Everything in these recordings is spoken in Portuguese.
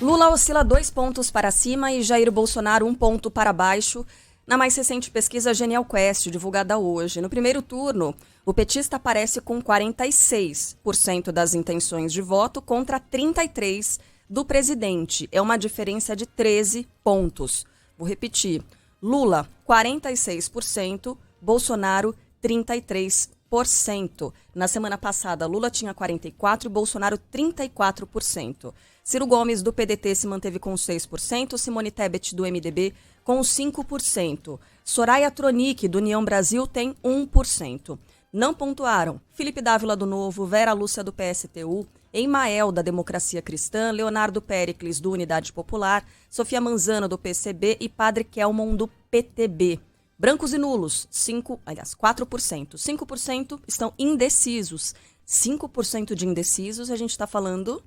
Lula oscila 2 pontos para cima e Jair Bolsonaro 1 ponto para baixo na mais recente pesquisa Genial Quest, divulgada hoje. No primeiro turno, o petista aparece com 46% das intenções de voto contra 33% do presidente. É uma diferença de 13 pontos. Vou repetir. Lula, 46%, Bolsonaro, 33%. Na semana passada, Lula tinha 44% e Bolsonaro 34%. Ciro Gomes, do PDT, se manteve com 6%, Simone Tebet, do MDB, com 5%. Soraya Tronic, do União Brasil, tem 1%. Não pontuaram Felipe Dávila, do Novo, Vera Lúcia, do PSTU, Emael, da Democracia Cristã, Leonardo Péricles, do Unidade Popular, Sofia Manzano, do PCB e Padre Kelmon, do PTB. Brancos e nulos, 4%. 5% estão indecisos. 5% de indecisos, a gente está falando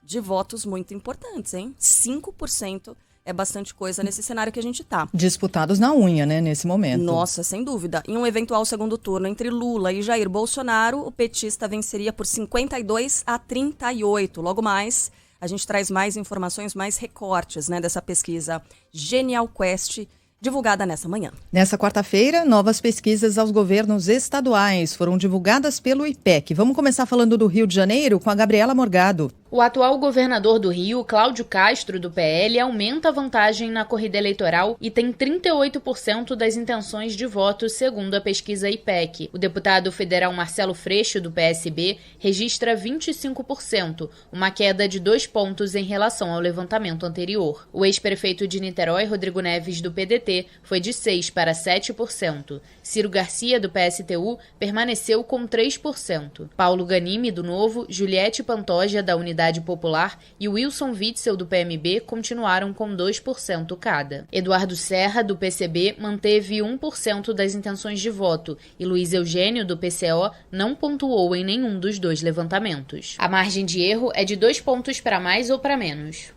de votos muito importantes, hein? 5% é bastante coisa nesse cenário que a gente tá. Disputados na unha, né, nesse momento. Nossa, sem dúvida. Em um eventual segundo turno entre Lula e Jair Bolsonaro, o petista venceria por 52-38. Logo mais, a gente traz mais informações, mais recortes, né, dessa pesquisa Genial Quest, divulgada nessa manhã. Nessa quarta-feira, novas pesquisas aos governos estaduais foram divulgadas pelo IPEC. Vamos começar falando do Rio de Janeiro com a Gabriela Morgado. O atual governador do Rio, Cláudio Castro, do PL, aumenta a vantagem na corrida eleitoral e tem 38% das intenções de voto, segundo a pesquisa IPEC. O deputado federal Marcelo Freixo, do PSB, registra 25%, uma queda de 2 pontos em relação ao levantamento anterior. O ex-prefeito de Niterói, Rodrigo Neves, do PDT, foi de 6% para 7%. Ciro Garcia, do PSTU, permaneceu com 3%. Paulo Ganimi, do Novo, Juliette Pantoja, da Unidade Popular e Wilson Witzel, do PMB, continuaram com 2% cada. Eduardo Serra, do PCB, manteve 1% das intenções de voto e Luiz Eugênio, do PCO, não pontuou em nenhum dos dois levantamentos. A margem de erro é de 2 pontos para mais ou para menos.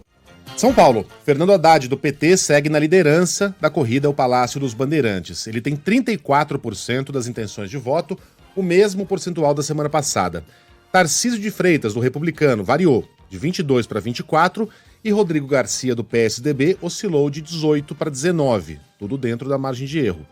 São Paulo, Fernando Haddad, do PT, segue na liderança da corrida ao Palácio dos Bandeirantes. Ele tem 34% das intenções de voto, o mesmo percentual da semana passada. Tarcísio de Freitas, do Republicano, variou de 22% para 24% e Rodrigo Garcia, do PSDB, oscilou de 18% para 19%, tudo dentro da margem de erro.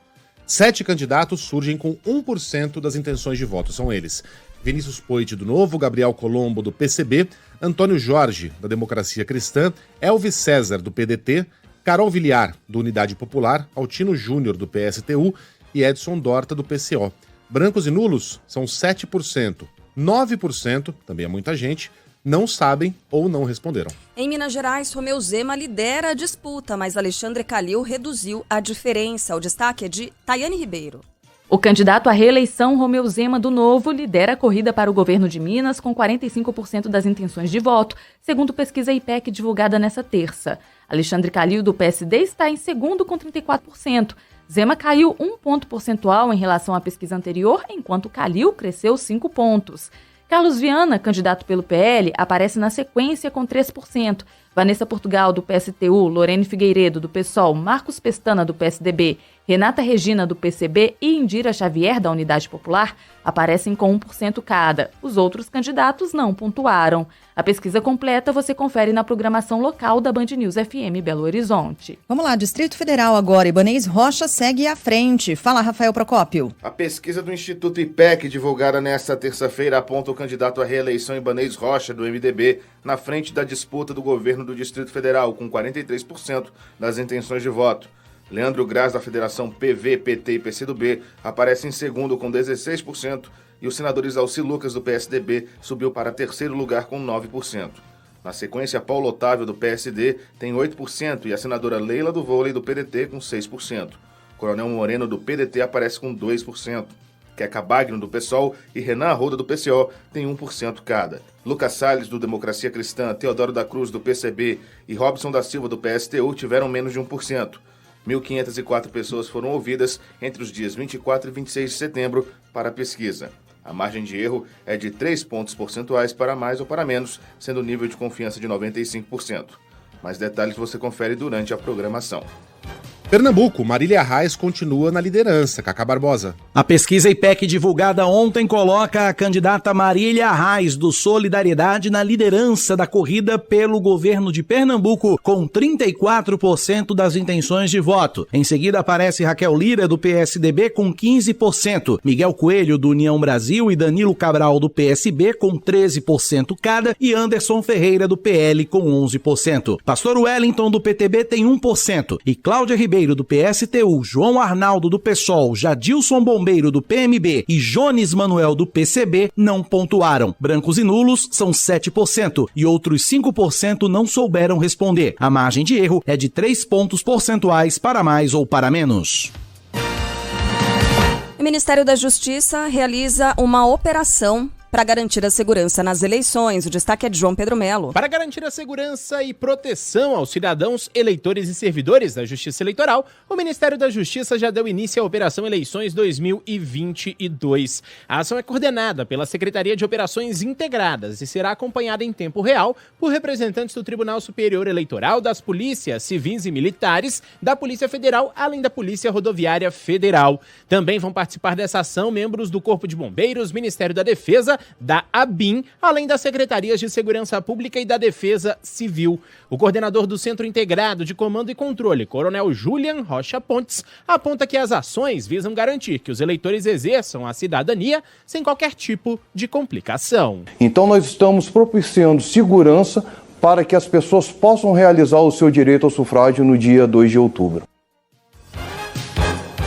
7 candidatos surgem com 1% das intenções de voto. São eles: Vinícius Poit, do Novo, Gabriel Colombo, do PCB, Antônio Jorge, da Democracia Cristã, Elvis César, do PDT, Carol Villar, do Unidade Popular, Altino Júnior, do PSTU e Edson Dorta, do PCO. Brancos e nulos são 7%. 9%, também é muita gente, não sabem ou não responderam. Em Minas Gerais, Romeu Zema lidera a disputa, mas Alexandre Calil reduziu a diferença. O destaque é de Tayane Ribeiro. O candidato à reeleição, Romeu Zema, do Novo, lidera a corrida para o governo de Minas com 45% das intenções de voto, segundo pesquisa IPEC divulgada nessa terça. Alexandre Calil, do PSD, está em segundo com 34%. Zema caiu 1 ponto percentual em relação à pesquisa anterior, enquanto Calil cresceu 5 pontos. Carlos Viana, candidato pelo PL, aparece na sequência com 3%. Vanessa Portugal, do PSTU, Lorene Figueiredo, do PSOL, Marcos Pestana, do PSDB, Renata Regina, do PCB e Indira Xavier, da Unidade Popular, aparecem com 1% cada. Os outros candidatos não pontuaram. A pesquisa completa você confere na programação local da Band News FM Belo Horizonte. Vamos lá, Distrito Federal agora. Ibanez Rocha segue à frente. Fala, Rafael Procópio. A pesquisa do Instituto IPEC, divulgada nesta terça-feira, aponta o candidato à reeleição Ibanez Rocha, do MDB, na frente da disputa do governo do Distrito Federal, com 43% das intenções de voto. Leandro Graz, da Federação PV, PT e PCdoB, aparece em segundo com 16% e o senador Isalci Lucas, do PSDB, subiu para terceiro lugar com 9%. Na sequência, Paulo Otávio, do PSD, tem 8% e a senadora Leila do Vôlei, do PDT, com 6%. Coronel Moreno, do PDT, aparece com 2%. Queca Bagno, do PSOL, e Renan Arruda, do PCO, tem 1% cada. Lucas Salles, do Democracia Cristã, Teodoro da Cruz, do PCB e Robson da Silva, do PSTU, tiveram menos de 1%. 1.504 pessoas foram ouvidas entre os dias 24 e 26 de setembro para a pesquisa. A margem de erro é de 3 pontos percentuais para mais ou para menos, sendo o nível de confiança de 95%. Mais detalhes você confere durante a programação. Pernambuco, Marília Reis continua na liderança. Cacá Barbosa. A pesquisa IPEC divulgada ontem coloca a candidata Marília Reis, do Solidariedade, na liderança da corrida pelo governo de Pernambuco, com 34% das intenções de voto. Em seguida aparece Raquel Lira, do PSDB, com 15%, Miguel Coelho, do União Brasil, e Danilo Cabral, do PSB, com 13% cada, e Anderson Ferreira, do PL, com 11%. Pastor Wellington, do PTB, tem 1%, e Cláudia Ribeiro, do PSTU, João Arnaldo, do PSOL, Jadilson Bombeiro, do PMB e Jones Manuel, do PCB, não pontuaram. Brancos e nulos são 7% e outros 5% não souberam responder. A margem de erro é de 3 pontos percentuais para mais ou para menos. O Ministério da Justiça realiza uma operação para garantir a segurança nas eleições. O destaque é de João Pedro Melo. Para garantir a segurança e proteção aos cidadãos, eleitores e servidores da Justiça Eleitoral, o Ministério da Justiça já deu início à Operação Eleições 2022. A ação é coordenada pela Secretaria de Operações Integradas e será acompanhada em tempo real por representantes do Tribunal Superior Eleitoral, das polícias civis e militares, da Polícia Federal, além da Polícia Rodoviária Federal. Também vão participar dessa ação membros do Corpo de Bombeiros, Ministério da Defesa, da ABIN, além das Secretarias de Segurança Pública e da Defesa Civil. O coordenador do Centro Integrado de Comando e Controle, Coronel Julian Rocha Pontes, aponta que as ações visam garantir que os eleitores exerçam a cidadania sem qualquer tipo de complicação. Então nós estamos propiciando segurança para que as pessoas possam realizar o seu direito ao sufrágio no dia 2 de outubro.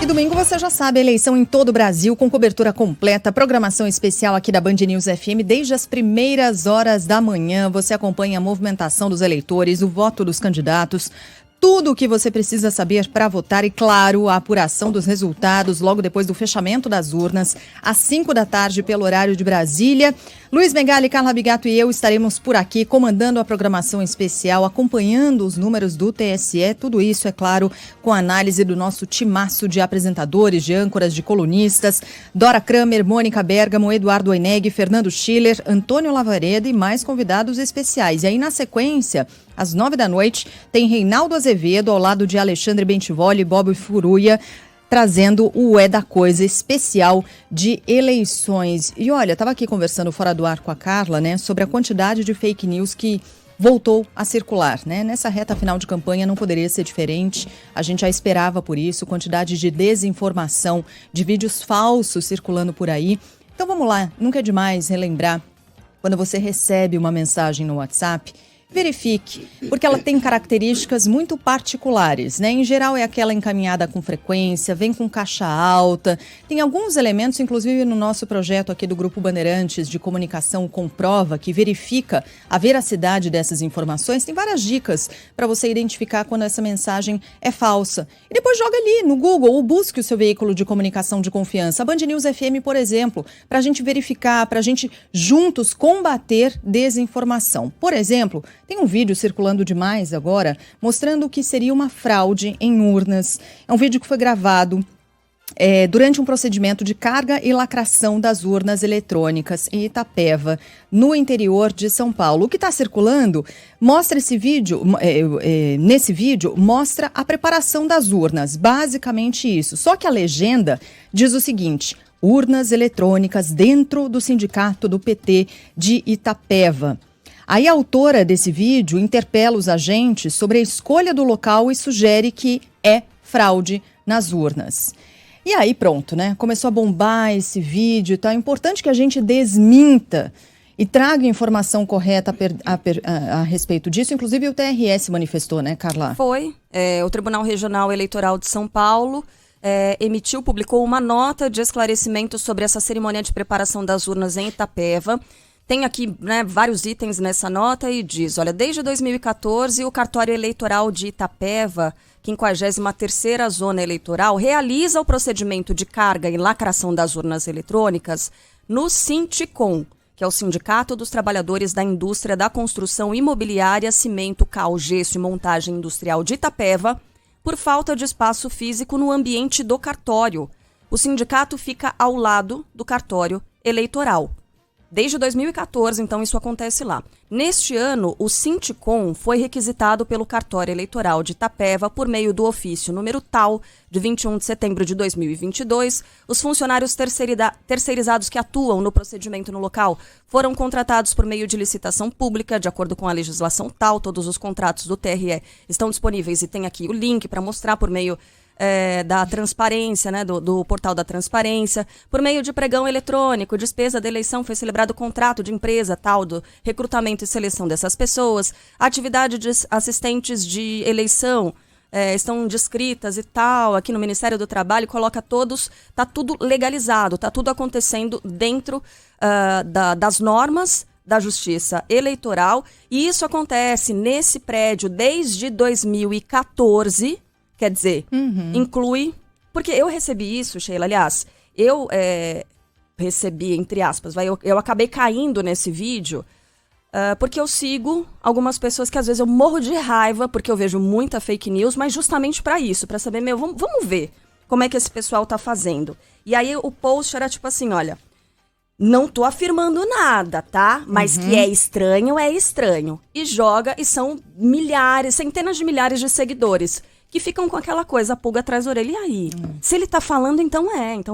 E domingo você já sabe, eleição em todo o Brasil, com cobertura completa, programação especial aqui da Band News FM desde as primeiras horas da manhã. Você acompanha a movimentação dos eleitores, o voto dos candidatos, tudo o que você precisa saber para votar e, claro, a apuração dos resultados logo depois do fechamento das urnas, às 5 da tarde, pelo horário de Brasília. Luiz Megali, Carla Bigato e eu estaremos por aqui comandando a programação especial, acompanhando os números do TSE, tudo isso, é claro, com a análise do nosso timaço de apresentadores, de âncoras, de colunistas, Dora Kramer, Mônica Bergamo, Eduardo Oineg, Fernando Schiller, Antônio Lavareda e mais convidados especiais. E aí, na sequência, às 9 da noite, tem Reinaldo Azevedo ao lado de Alexandre Bentivoli e Bob Furuia, trazendo o É da Coisa especial de eleições. E olha, estava aqui conversando fora do ar com a Carla, né, sobre a quantidade de fake news que voltou a circular, né? Nessa reta final de campanha não poderia ser diferente. A gente já esperava por isso, quantidade de desinformação, de vídeos falsos circulando por aí. Então vamos lá, nunca é demais relembrar, quando você recebe uma mensagem no WhatsApp, verifique, porque ela tem características muito particulares, né? Em geral é aquela encaminhada com frequência, vem com caixa alta, tem alguns elementos, inclusive no nosso projeto aqui do Grupo Bandeirantes de Comunicação com Prova, que verifica a veracidade dessas informações, tem várias dicas para você identificar quando essa mensagem é falsa. E depois joga ali no Google ou busque o seu veículo de comunicação de confiança, a Band News FM, por exemplo, para a gente verificar, para a gente juntos combater desinformação. Por exemplo, tem um vídeo circulando demais agora, mostrando o que seria uma fraude em urnas. É um vídeo que foi gravado durante um procedimento de carga e lacração das urnas eletrônicas em Itapeva, no interior de São Paulo. O que está circulando mostra esse vídeo, nesse vídeo, mostra a preparação das urnas, basicamente isso. Só que a legenda diz o seguinte: urnas eletrônicas dentro do sindicato do PT de Itapeva. Aí a autora desse vídeo interpela os agentes sobre a escolha do local e sugere que é fraude nas urnas. E aí pronto, né? Começou a bombar esse vídeo, tá? É importante que a gente desminta e traga informação correta a respeito disso. Inclusive o TRE se manifestou, né, Carla? Foi. O Tribunal Regional Eleitoral de São Paulo publicou uma nota de esclarecimento sobre essa cerimônia de preparação das urnas em Itapeva. Tem aqui, né, vários itens nessa nota e diz, olha, desde 2014 o cartório eleitoral de Itapeva, 53ª zona eleitoral, realiza o procedimento de carga e lacração das urnas eletrônicas no Sinticom, que é o Sindicato dos Trabalhadores da Indústria da Construção Imobiliária, Cimento, Cal, Gesso e Montagem Industrial de Itapeva, por falta de espaço físico no ambiente do cartório. O sindicato fica ao lado do cartório eleitoral. Desde 2014, então, isso acontece lá. Neste ano, o Sinticom foi requisitado pelo cartório eleitoral de Itapeva por meio do ofício número tal, de 21 de setembro de 2022. Os funcionários terceirizados que atuam no procedimento no local foram contratados por meio de licitação pública, de acordo com a legislação tal. Todos os contratos do TRE estão disponíveis e tem aqui o link para mostrar por meio da transparência, né, do portal da transparência, por meio de pregão eletrônico, despesa da eleição, foi celebrado o contrato de empresa tal do recrutamento e seleção dessas pessoas, atividade de assistentes de eleição estão descritas e tal, aqui no Ministério do Trabalho, coloca todos, tá tudo legalizado, tá tudo acontecendo dentro das normas da Justiça Eleitoral, e isso acontece nesse prédio desde 2014. Quer dizer, inclui... Porque eu recebi isso, Sheila, aliás, eu recebi, entre aspas, eu acabei caindo nesse vídeo porque eu sigo algumas pessoas que às vezes eu morro de raiva, porque eu vejo muita fake news, mas justamente para isso, para saber, vamos ver como é que esse pessoal tá fazendo. E aí o post era tipo assim, olha, não tô afirmando nada, tá? Mas que é estranho. E joga, e são milhares, centenas de milhares de seguidores que ficam com aquela coisa, a pulga atrás da orelha. E aí? Se ele tá falando, então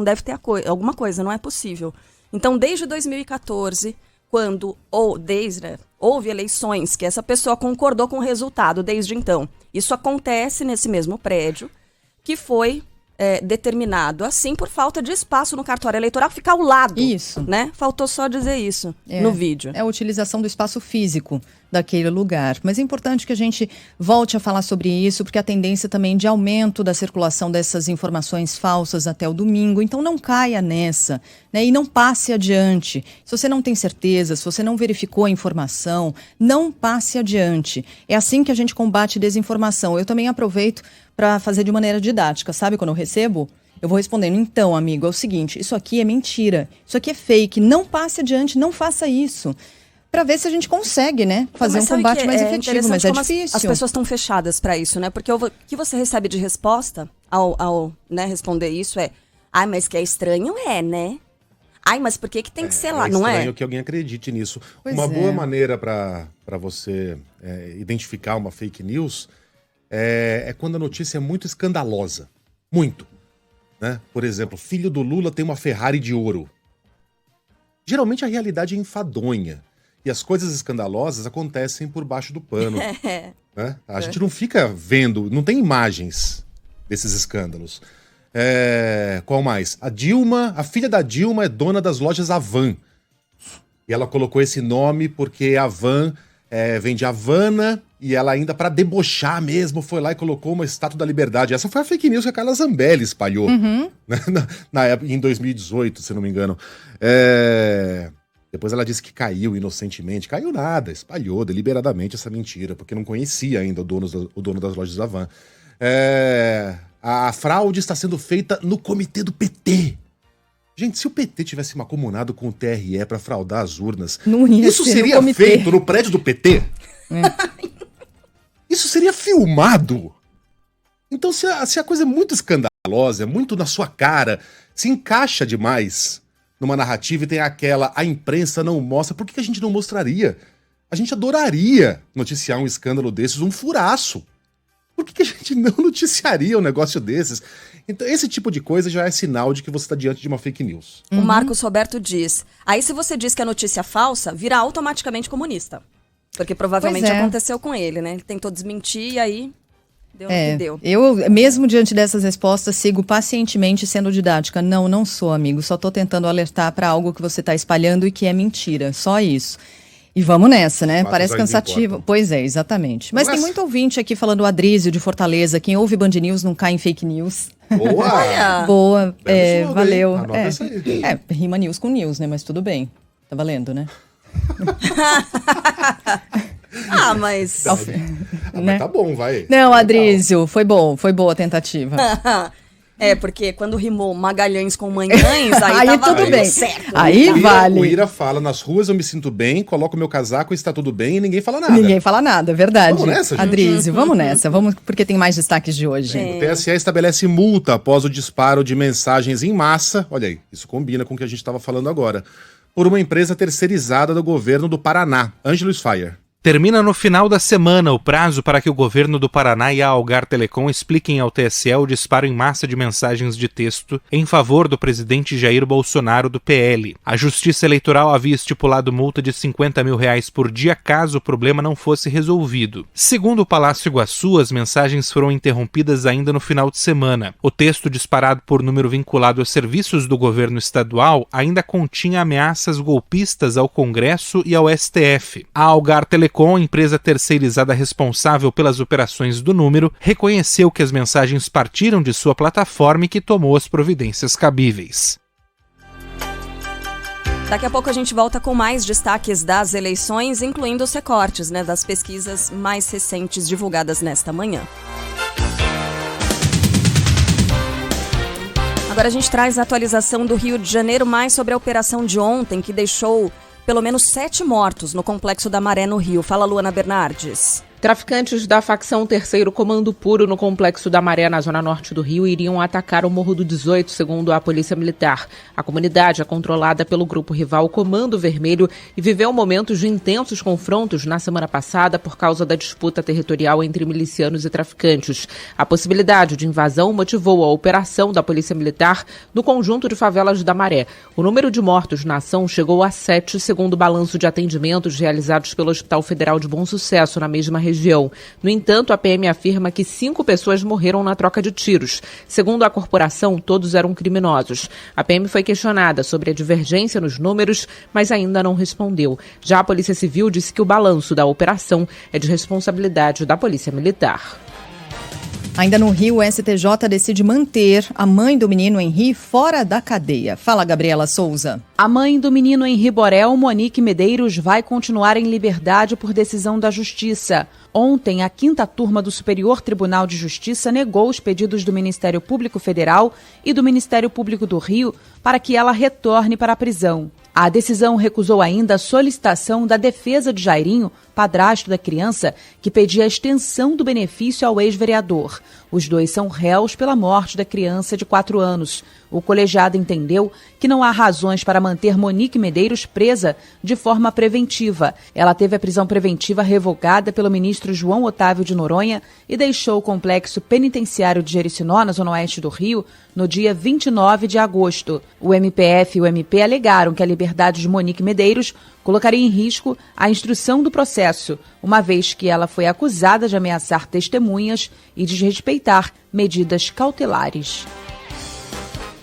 deve ter alguma coisa, não é possível. Então, desde 2014, quando houve eleições que essa pessoa concordou com o resultado, desde então. Isso acontece nesse mesmo prédio, que foi determinado assim por falta de espaço no cartório eleitoral, ficar ao lado. Isso. Né? Faltou só dizer isso no vídeo. É a utilização do espaço físico daquele lugar. Mas é importante que a gente volte a falar sobre isso, porque a tendência também de aumento da circulação dessas informações falsas até o domingo. Então não caia nessa, né? E não passe adiante. Se você não tem certeza, se você não verificou a informação, não passe adiante. É assim que a gente combate desinformação. Eu também aproveito para fazer de maneira didática, sabe? Quando eu recebo, eu vou respondendo, então, amigo, é o seguinte, isso aqui é mentira, isso aqui é fake, não passe adiante, não faça isso. Para ver se a gente consegue, né, fazer um combate mais efetivo, mas é difícil. As pessoas estão fechadas para isso, né? Porque o que você recebe de resposta ao né, responder isso mas que é estranho, né? Mas por que tem que ser lá, não é? É estranho que alguém acredite nisso. Uma boa maneira para você identificar uma fake news é quando a notícia é muito escandalosa. Muito. Né? Por exemplo, filho do Lula tem uma Ferrari de ouro. Geralmente a realidade é enfadonha. E as coisas escandalosas acontecem por baixo do pano. Né? A gente não fica vendo, não tem imagens desses escândalos. Qual mais? A filha da Dilma é dona das lojas Havan. E ela colocou esse nome porque Havan vem de Havana, e ela ainda, para debochar mesmo, foi lá e colocou uma estátua da Liberdade. Essa foi a fake news que a Carla Zambelli espalhou na época, em 2018, se não me engano. Depois ela disse que caiu inocentemente. Caiu nada, espalhou deliberadamente essa mentira, porque não conhecia ainda o dono das lojas Havan. A fraude está sendo feita no comitê do PT. Gente, se o PT tivesse macomunado com o TRE para fraudar as urnas, isso seria feito no prédio do PT? Isso seria filmado? Então, se a coisa é muito escandalosa, é muito na sua cara, se encaixa demais numa narrativa e tem a imprensa não mostra, por que a gente não mostraria? A gente adoraria noticiar um escândalo desses, um furaço. Por que a gente não noticiaria um negócio desses? Então, esse tipo de coisa já é sinal de que você está diante de uma fake news. O Marcos Roberto diz, aí se você diz que a notícia é falsa, vira automaticamente comunista. Porque provavelmente aconteceu com ele, né? Ele tentou desmentir e aí deu no que deu. Eu, mesmo diante dessas respostas, sigo pacientemente sendo didática. Não sou, amigo. Só tô tentando alertar para algo que você tá espalhando e que é mentira. Só isso. E vamos nessa, né? Parece cansativo. Pois é, exatamente. Mas tem muito ouvinte aqui falando o Adrísio de Fortaleza. Quem ouve Band News não cai em fake news. Boa! Boa. Valeu. Isso aí. Rima news com news, né? Mas tudo bem. Tá valendo, né? Mas... Mas tá bom, vai. Não, Adrísio, foi boa a tentativa. Porque quando rimou Magalhães com Manhães, aí tava tudo bem. Certo. Aí vale. O Ira fala, nas ruas eu me sinto bem, coloco meu casaco e está tudo bem e ninguém fala nada. Ninguém fala nada, é verdade. Vamos nessa, gente? Adrísio, vamos nessa, porque tem mais destaques de hoje. O TSE estabelece multa após o disparo de mensagens em massa. Olha aí, isso combina com o que a gente estava falando agora. por uma empresa terceirizada do governo do Paraná. Ângelo Sfaier. Termina no final da semana o prazo para que o governo do Paraná e a Algar Telecom expliquem ao TSE o disparo em massa de mensagens de texto em favor do presidente Jair Bolsonaro do PL. A Justiça Eleitoral havia estipulado multa de R$50 mil por dia caso o problema não fosse resolvido. Segundo o Palácio Iguaçu, as mensagens foram interrompidas ainda no final de semana. O texto disparado por número vinculado aos serviços do governo estadual ainda continha ameaças golpistas ao Congresso e ao STF. A Algar Telecom, empresa terceirizada responsável pelas operações do número, reconheceu que as mensagens partiram de sua plataforma e que tomou as providências cabíveis. Daqui a pouco a gente volta com mais destaques das eleições, incluindo os recortes, das pesquisas mais recentes divulgadas nesta manhã. Agora a gente traz a atualização do Rio de Janeiro, mais sobre a operação de ontem, que deixou pelo menos 7 mortos no Complexo da Maré, no Rio. Fala, Luana Bernardes. Traficantes da facção Terceiro Comando Puro no Complexo da Maré, na zona norte do Rio, iriam atacar o Morro do 18, segundo a Polícia Militar. A comunidade é controlada pelo grupo rival Comando Vermelho e viveu momentos de intensos confrontos na semana passada por causa da disputa territorial entre milicianos e traficantes. A possibilidade de invasão motivou a operação da Polícia Militar no conjunto de favelas da Maré. O número de mortos na ação chegou a 7, segundo o balanço de atendimentos realizados pelo Hospital Federal de Bom Sucesso, na mesma região. No entanto, a PM afirma que 5 pessoas morreram na troca de tiros. Segundo a corporação, todos eram criminosos. A PM foi questionada sobre a divergência nos números, mas ainda não respondeu. Já a Polícia Civil disse que o balanço da operação é de responsabilidade da Polícia Militar. Ainda no Rio, o STJ decide manter a mãe do menino Henri fora da cadeia. Fala, Gabriela Souza. A mãe do menino Henri Borel, Monique Medeiros, vai continuar em liberdade por decisão da Justiça. Ontem, a 5ª turma do Superior Tribunal de Justiça negou os pedidos do Ministério Público Federal e do Ministério Público do Rio para que ela retorne para a prisão. A decisão recusou ainda a solicitação da defesa de Jairinho, padrasto da criança, que pedia a extensão do benefício ao ex-vereador. Os dois são réus pela morte da criança de 4 anos. O colegiado entendeu que não há razões para manter Monique Medeiros presa de forma preventiva. Ela teve a prisão preventiva revogada pelo ministro João Otávio de Noronha e deixou o complexo penitenciário de Jericinó, na zona oeste do Rio, no dia 29 de agosto. O MPF e o MP alegaram que a liberdade de Monique Medeiros colocaria em risco a instrução do processo, uma vez que ela foi acusada de ameaçar testemunhas e desrespeitar medidas cautelares.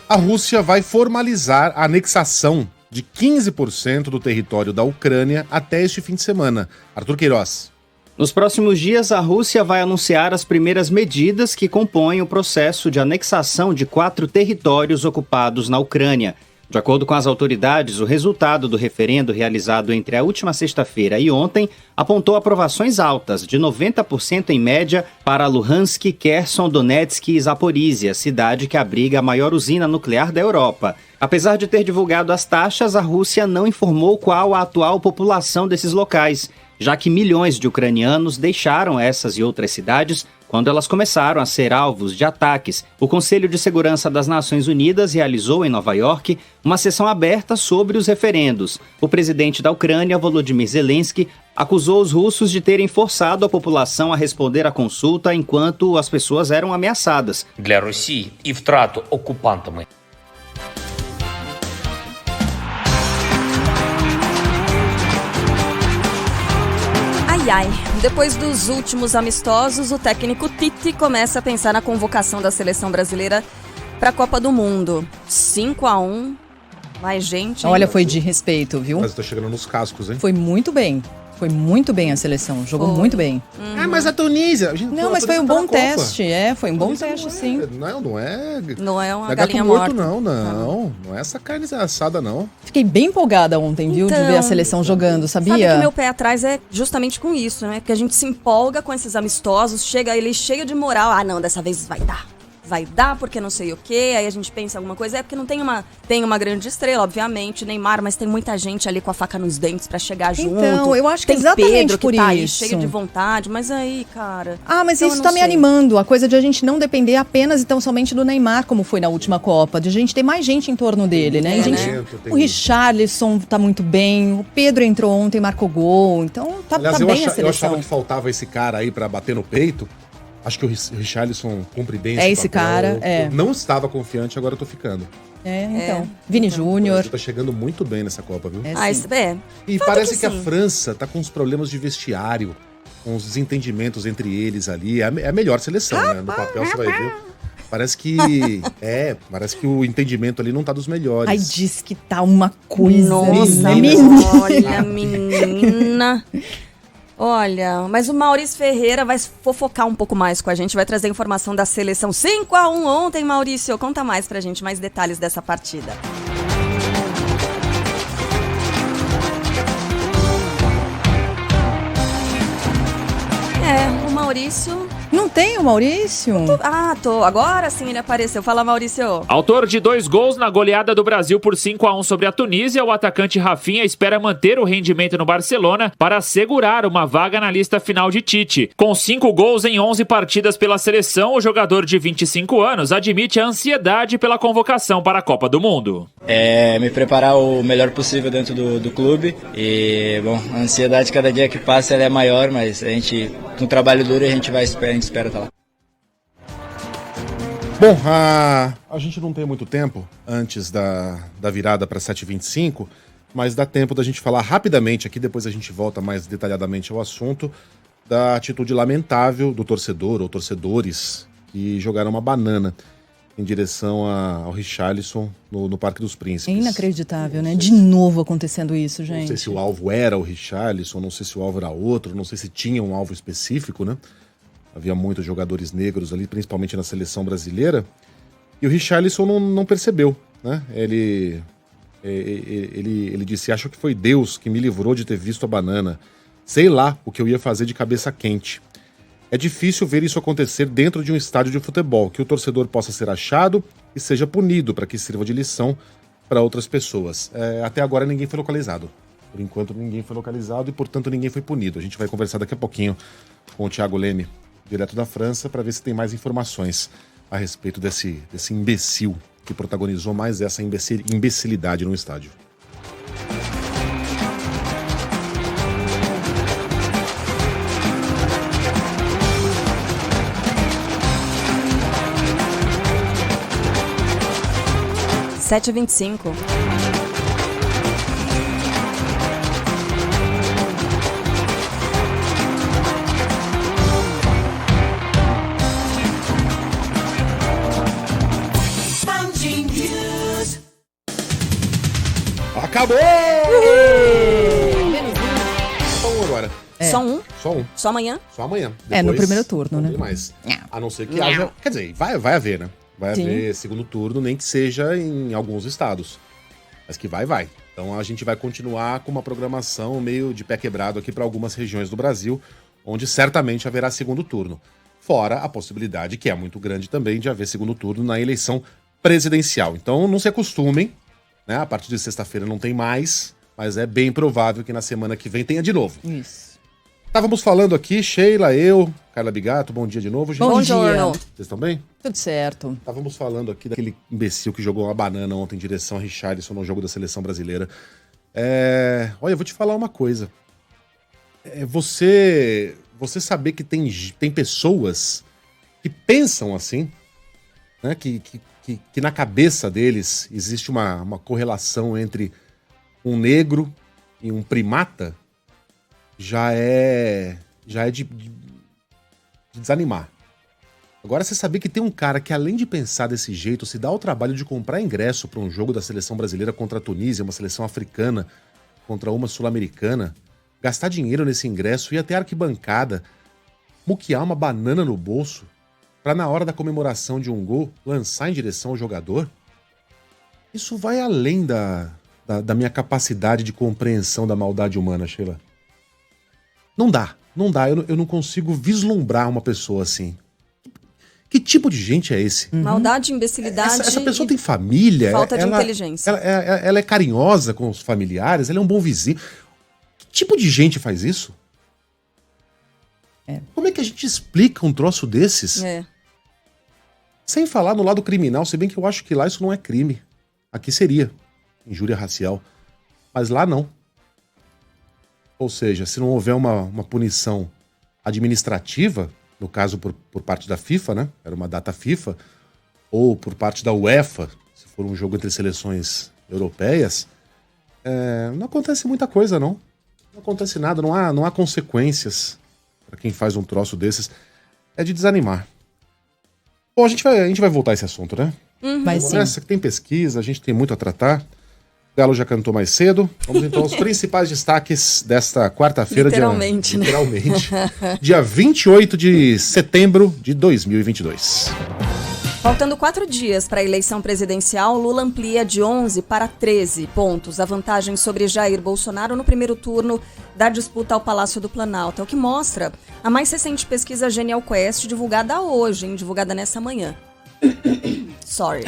A Rússia vai formalizar a anexação de 15% do território da Ucrânia até este fim de semana. Arthur Queiroz. Nos próximos dias, a Rússia vai anunciar as primeiras medidas que compõem o processo de anexação de 4 territórios ocupados na Ucrânia. De acordo com as autoridades, o resultado do referendo realizado entre a última sexta-feira e ontem apontou aprovações altas, de 90% em média, para Luhansk, Kherson, Donetsk e Zaporizhia, cidade que abriga a maior usina nuclear da Europa. Apesar de ter divulgado as taxas, a Rússia não informou qual a atual população desses locais, já que milhões de ucranianos deixaram essas e outras cidades quando elas começaram a ser alvos de ataques. O Conselho de Segurança das Nações Unidas realizou em Nova York uma sessão aberta sobre os referendos. O presidente da Ucrânia, Volodymyr Zelensky, acusou os russos de terem forçado a população a responder à consulta enquanto as pessoas eram ameaçadas. Для Росії і втрату окупантами. Depois dos últimos amistosos, o técnico Tite começa a pensar na convocação da seleção brasileira para a Copa do Mundo. 5-1, mais gente. Olha, foi de respeito, viu? Mas tá chegando nos cascos, hein? Foi muito bem a seleção, jogou muito bem. Mas a Tunísia... Não, mas foi um bom teste, foi um bom teste, sim. Não é uma galinha morta. Não é essa carne assada, não. Fiquei bem empolgada ontem, viu, de ver a seleção jogando, sabia? Sabe que meu pé atrás é justamente com isso, né? Porque a gente se empolga com esses amistosos, chega ele cheio de moral. Ah, não, dessa vez vai dar. vai dar, porque não sei o quê, aí a gente pensa alguma coisa, porque não tem uma grande estrela, obviamente, Neymar, mas tem muita gente ali com a faca nos dentes pra chegar junto. Então, eu acho que tem exatamente Pedro, por que tá isso. aí cheio de vontade, mas aí, cara... Mas então isso tá me animando, a coisa de a gente não depender apenas e tão somente do Neymar, como foi na última Copa, de a gente ter mais gente em torno dele, né? O Richarlison tá muito bem, o Pedro entrou ontem, marcou gol, então tá bem a seleção. Eu achava que faltava esse cara aí pra bater no peito. Acho que o Richarlison cumpre bem esse cara, Eu não estava confiante, agora eu tô ficando. Então. Vini Júnior. Tá chegando muito bem nessa Copa, viu? E Fala parece que a sim. França tá com uns problemas de vestiário, com os desentendimentos entre eles ali. É a melhor seleção, né? No papel você vai ver. Parece que o entendimento ali não tá dos melhores. Ai, diz que tá uma coisa. Nossa, menina. olha, menina. Olha, mas o Maurício Ferreira vai fofocar um pouco mais com a gente, vai trazer informação da seleção 5-1 ontem, Maurício. Conta mais pra gente, mais detalhes dessa partida. O Maurício... Não tem o Maurício? Tô. Agora sim ele apareceu. Fala, Maurício. Autor de 2 gols na goleada do Brasil por 5-1 sobre a Tunísia, o atacante Rafinha espera manter o rendimento no Barcelona para assegurar uma vaga na lista final de Tite. Com 5 gols em 11 partidas pela seleção, o jogador de 25 anos admite a ansiedade pela convocação para a Copa do Mundo. Me preparar o melhor possível dentro do clube e, a ansiedade cada dia que passa ela é maior, mas a gente, com trabalho duro, a gente espera estar lá. Bom, a gente não tem muito tempo antes da virada para 7h25, mas dá tempo da gente falar rapidamente aqui, depois a gente volta mais detalhadamente ao assunto, da atitude lamentável do torcedor ou torcedores que jogaram uma banana em direção ao Richarlison no Parque dos Príncipes. É inacreditável, né? De novo acontecendo isso, gente. Não sei se o alvo era o Richarlison, não sei se o alvo era outro, não sei se tinha um alvo específico, né? Havia muitos jogadores negros ali, principalmente na seleção brasileira. E o Richarlison não percebeu, né? Ele disse, acho que foi Deus que me livrou de ter visto a banana. Sei lá o que eu ia fazer de cabeça quente. É difícil ver isso acontecer dentro de um estádio de futebol, que o torcedor possa ser achado e seja punido para que sirva de lição para outras pessoas. Até agora ninguém foi localizado. Por enquanto ninguém foi localizado e, portanto, ninguém foi punido. A gente vai conversar daqui a pouquinho com o Thiago Leme, direto da França, para ver se tem mais informações a respeito desse imbecil que protagonizou mais essa imbecilidade no estádio. Sete 25. Acabou! Só um agora. Só um? Só um. Só amanhã? Só amanhã. No primeiro turno, né? Mais. A não ser que haja... Quer dizer, vai haver, né? Vai haver segundo turno, nem que seja em alguns estados. Mas que vai. Então a gente vai continuar com uma programação meio de pé quebrado aqui para algumas regiões do Brasil, onde certamente haverá segundo turno. Fora a possibilidade, que é muito grande também, de haver segundo turno na eleição presidencial. Então não se acostumem, né? A partir de sexta-feira não tem mais, mas é bem provável que na semana que vem tenha de novo. Isso. Estávamos falando aqui, Sheila, eu, Carla Bigato, bom dia de novo, gente. Bom dia. Vocês estão bem? Tudo certo. Estávamos falando aqui daquele imbecil que jogou uma banana ontem em direção a Richarlison no jogo da seleção brasileira. Olha, eu vou te falar uma coisa. Você saber que tem pessoas que pensam assim, né? Que na cabeça deles existe uma correlação entre um negro e um primata, já é de desanimar. Agora, você saber que tem um cara que, além de pensar desse jeito, se dá o trabalho de comprar ingresso para um jogo da seleção brasileira contra a Tunísia, uma seleção africana contra uma sul-americana, gastar dinheiro nesse ingresso, ir até a arquibancada, muquear uma banana no bolso, para na hora da comemoração de um gol, lançar em direção ao jogador, isso vai além da minha capacidade de compreensão da maldade humana, Sheila. Não dá. Eu não consigo vislumbrar uma pessoa assim. Que tipo de gente é esse? Maldade, imbecilidade. Essa pessoa tem família. Falta de inteligência. Ela é carinhosa com os familiares, ela é um bom vizinho. Que tipo de gente faz isso? Como é que a gente explica um troço desses? Sem falar no lado criminal, se bem que eu acho que lá isso não é crime. Aqui seria injúria racial. Mas lá não. Ou seja, se não houver uma punição administrativa, no caso por parte da FIFA, né? Era uma data FIFA, ou por parte da UEFA, se for um jogo entre seleções europeias, não acontece muita coisa, não. Não acontece nada, não há consequências para quem faz um troço desses. É de desanimar. Bom, a gente vai voltar a esse assunto, né? Mas sim. Essa que tem pesquisa, a gente tem muito a tratar. O Galo já cantou mais cedo. Vamos então aos principais destaques desta quarta-feira. Literalmente, literalmente. Dia 28 de setembro de 2022. Faltando 4 dias para a eleição presidencial, Lula amplia de 11 para 13 pontos a vantagem sobre Jair Bolsonaro no primeiro turno da disputa ao Palácio do Planalto. É o que mostra a mais recente pesquisa Genial Quest, divulgada hoje, divulgada nessa manhã. Sorry.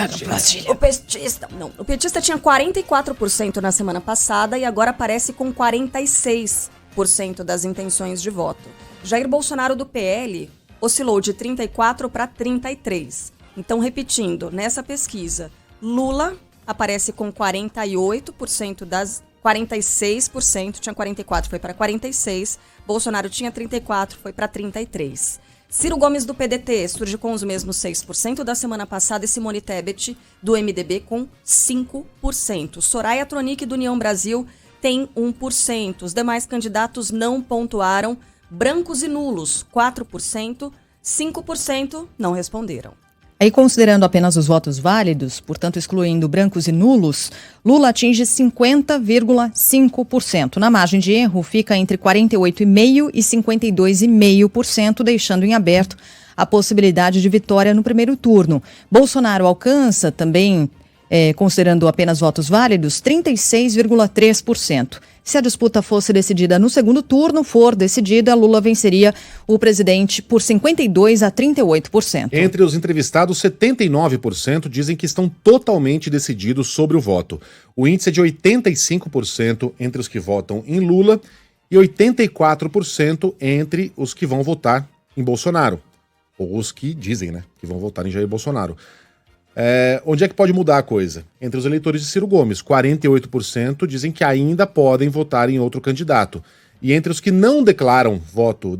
O petista tinha 44% na semana passada e agora aparece com 46% das intenções de voto. Jair Bolsonaro do PL oscilou de 34% para 33%. Então, repetindo, nessa pesquisa, Lula aparece com 48% das 46%, tinha 44%, foi para 46%, Bolsonaro tinha 34%, foi para 33%. Ciro Gomes do PDT surge com os mesmos 6% da semana passada e Simone Tebet do MDB com 5%. Soraya Tronic do União Brasil tem 1%. Os demais candidatos não pontuaram. Brancos e nulos, 4%. 5% não responderam. Aí, considerando apenas os votos válidos, portanto excluindo brancos e nulos, Lula atinge 50,5%. Na margem de erro, fica entre 48,5% e 52,5%, deixando em aberto a possibilidade de vitória no primeiro turno. Bolsonaro alcança também, considerando apenas votos válidos, 36,3%. Se a disputa fosse decidida no segundo turno, for decidida, Lula venceria o presidente por 52% a 38%. Entre os entrevistados, 79% dizem que estão totalmente decididos sobre o voto. O índice é de 85% entre os que votam em Lula e 84% entre os que vão votar em Bolsonaro. Ou os que dizem, né, que vão votar em Jair Bolsonaro. Onde é que pode mudar a coisa? Entre os eleitores de Ciro Gomes, 48% dizem que ainda podem votar em outro candidato. E entre os que não declararam voto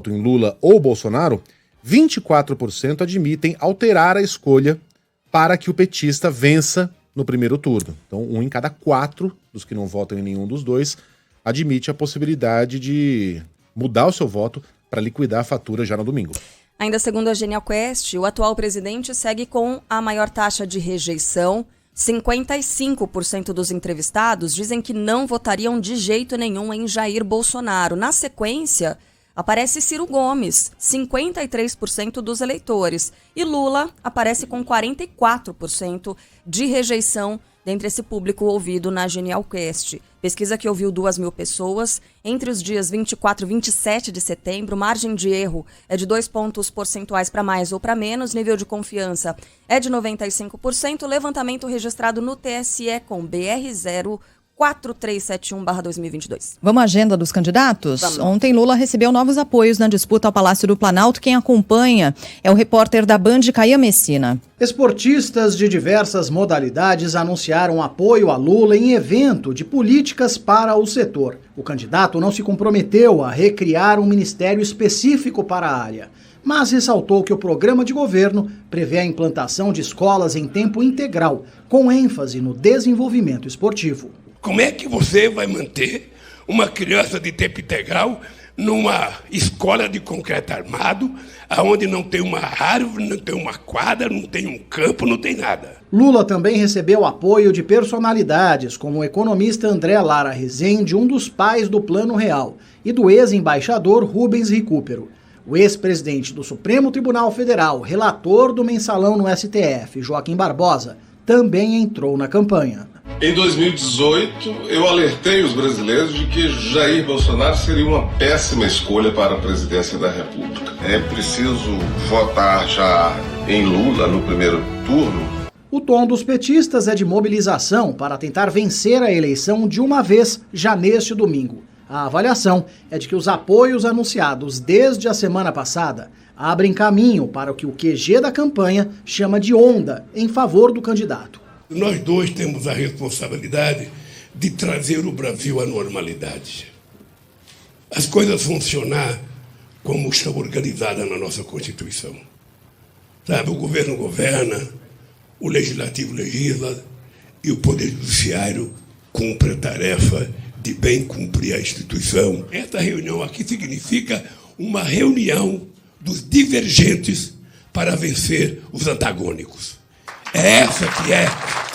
em Lula ou Bolsonaro, 24% admitem alterar a escolha para que o petista vença no primeiro turno. Então, 1 em cada 4 dos que não votam em nenhum dos dois admite a possibilidade de mudar o seu voto para liquidar a fatura já no domingo. Ainda segundo a Genial Quest, o atual presidente segue com a maior taxa de rejeição. 55% dos entrevistados dizem que não votariam de jeito nenhum em Jair Bolsonaro. Na sequência, aparece Ciro Gomes, 53% dos eleitores. E Lula aparece com 44% de rejeição dentre esse público ouvido na Genial Quest. Pesquisa que ouviu 2.000 pessoas entre os dias 24 e 27 de setembro. Margem de erro é de 2 pontos percentuais para mais ou para menos. Nível de confiança é de 95%. Levantamento registrado no TSE com BR 04371/2022. Vamos à agenda dos candidatos? Vamos. Ontem Lula recebeu novos apoios na disputa ao Palácio do Planalto. Quem acompanha é o repórter da Band, Caia Messina. Esportistas de diversas modalidades anunciaram apoio a Lula em evento de políticas para o setor. O candidato não se comprometeu a recriar um ministério específico para a área, mas ressaltou que o programa de governo prevê a implantação de escolas em tempo integral, com ênfase no desenvolvimento esportivo. Como é que você vai manter uma criança de tempo integral numa escola de concreto armado, onde não tem uma árvore, não tem uma quadra, não tem um campo, não tem nada? Lula também recebeu apoio de personalidades como o economista André Lara Rezende, um dos pais do Plano Real, e do ex-embaixador Rubens Recupero. O ex-presidente do Supremo Tribunal Federal, relator do mensalão no STF, Joaquim Barbosa, também entrou na campanha. Em 2018, eu alertei os brasileiros de que Jair Bolsonaro seria uma péssima escolha para a presidência da República. É preciso votar já em Lula no primeiro turno. O tom dos petistas é de mobilização para tentar vencer a eleição de uma vez já neste domingo. A avaliação é de que os apoios anunciados desde a semana passada abrem caminho para o que o QG da campanha chama de onda em favor do candidato. Nós dois temos a responsabilidade de trazer o Brasil à normalidade. As coisas funcionar como está organizada na nossa Constituição. Sabe, o governo governa, o legislativo legisla e o poder judiciário cumpre a tarefa de bem cumprir a instituição. Esta reunião aqui significa uma reunião dos divergentes para vencer os antagônicos. É essa que é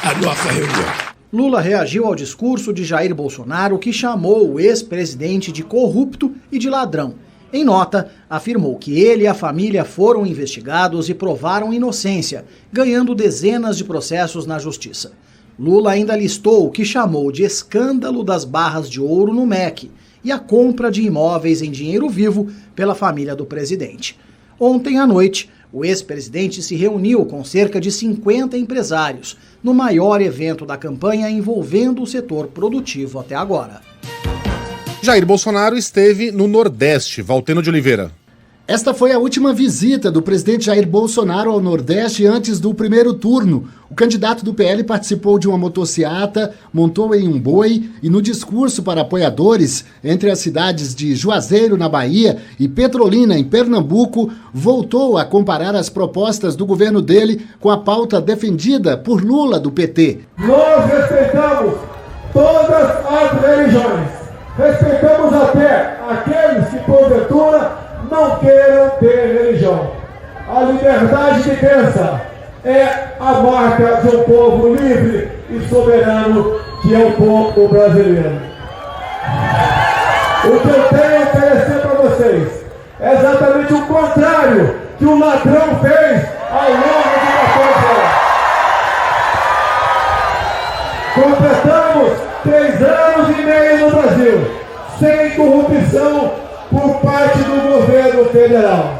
a nossa reunião. Lula reagiu ao discurso de Jair Bolsonaro, que chamou o ex-presidente de corrupto e de ladrão. Em nota, afirmou que ele e a família foram investigados e provaram inocência, ganhando dezenas de processos na justiça. Lula ainda listou o que chamou de escândalo das barras de ouro no MEC e a compra de imóveis em dinheiro vivo pela família do presidente. Ontem à noite, o ex-presidente se reuniu com cerca de 50 empresários, no maior evento da campanha envolvendo o setor produtivo até agora. Jair Bolsonaro esteve no Nordeste. Valteno de Oliveira. Esta foi a última visita do presidente Jair Bolsonaro ao Nordeste antes do primeiro turno. O candidato do PL participou de uma motociata, montou em um boi e no discurso para apoiadores entre as cidades de Juazeiro, na Bahia, e Petrolina, em Pernambuco, voltou a comparar as propostas do governo dele com a pauta defendida por Lula, do PT. Nós respeitamos todas as religiões. Respeitamos até aqueles que, porventura, não queiram ter religião. A liberdade de crença é a marca de um povo livre e soberano, que é o povo brasileiro. O que eu tenho a oferecer para vocês é exatamente o contrário que o ladrão fez ao longo de 14 anos. Completamos 3 anos e meio no Brasil, sem corrupção por parte do governo federal.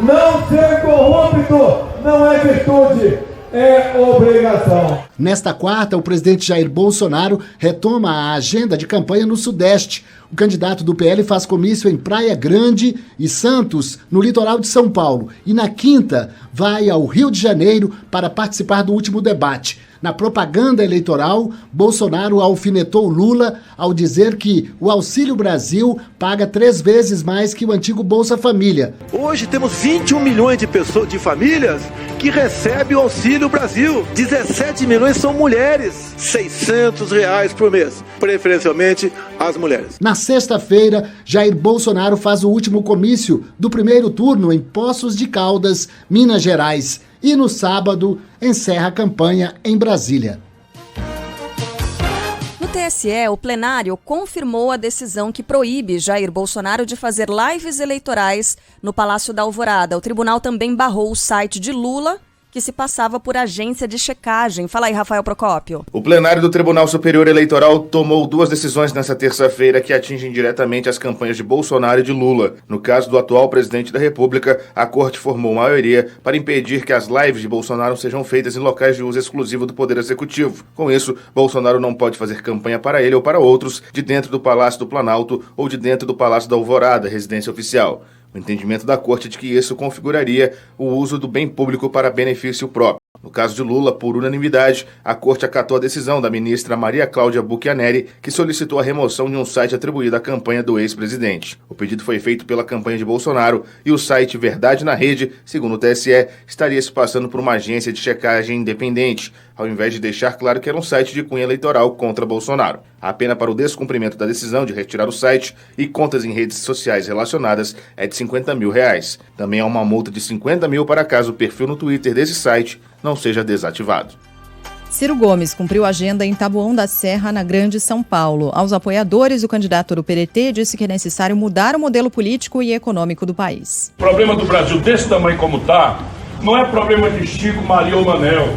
Não ser corrupto não é virtude, é obrigação. Nesta quarta, o presidente Jair Bolsonaro retoma a agenda de campanha no Sudeste. O candidato do PL faz comício em Praia Grande e Santos, no litoral de São Paulo. E na quinta, vai ao Rio de Janeiro para participar do último debate. Na propaganda eleitoral, Bolsonaro alfinetou Lula ao dizer que o Auxílio Brasil paga 3 vezes mais que o antigo Bolsa Família. Hoje temos 21 milhões de pessoas, de famílias, que recebem o Auxílio Brasil. 17 milhões são mulheres. R$600 por mês, preferencialmente as mulheres. Na sexta-feira, Jair Bolsonaro faz o último comício do primeiro turno em Poços de Caldas, Minas Gerais. E no sábado, encerra a campanha em Brasília. No TSE, o plenário confirmou a decisão que proíbe Jair Bolsonaro de fazer lives eleitorais no Palácio da Alvorada. O tribunal também barrou o site de Lula, que se passava por agência de checagem. Fala aí, Rafael Procópio. O plenário do Tribunal Superior Eleitoral tomou 2 decisões nesta terça-feira que atingem diretamente as campanhas de Bolsonaro e de Lula. No caso do atual presidente da República, a corte formou maioria para impedir que as lives de Bolsonaro sejam feitas em locais de uso exclusivo do Poder Executivo. Com isso, Bolsonaro não pode fazer campanha para ele ou para outros de dentro do Palácio do Planalto ou de dentro do Palácio da Alvorada, residência oficial. O entendimento da corte é de que isso configuraria o uso do bem público para benefício próprio. No caso de Lula, por unanimidade, a corte acatou a decisão da ministra Maria Cláudia Buchianeri, que solicitou a remoção de um site atribuído à campanha do ex-presidente. O pedido foi feito pela campanha de Bolsonaro e o site Verdade na Rede, segundo o TSE, estaria se passando por uma agência de checagem independente, ao invés de deixar claro que era um site de cunho eleitoral contra Bolsonaro. A pena para o descumprimento da decisão de retirar o site e contas em redes sociais relacionadas é de R$50 mil. Também há uma multa de R$50 mil para caso o perfil no Twitter desse site não seja desativado. Ciro Gomes cumpriu a agenda em Taboão da Serra, na Grande São Paulo. Aos apoiadores, o candidato do PDT disse que é necessário mudar o modelo político e econômico do país. O problema do Brasil desse tamanho como está, não é problema de Chico, Maria ou Manel.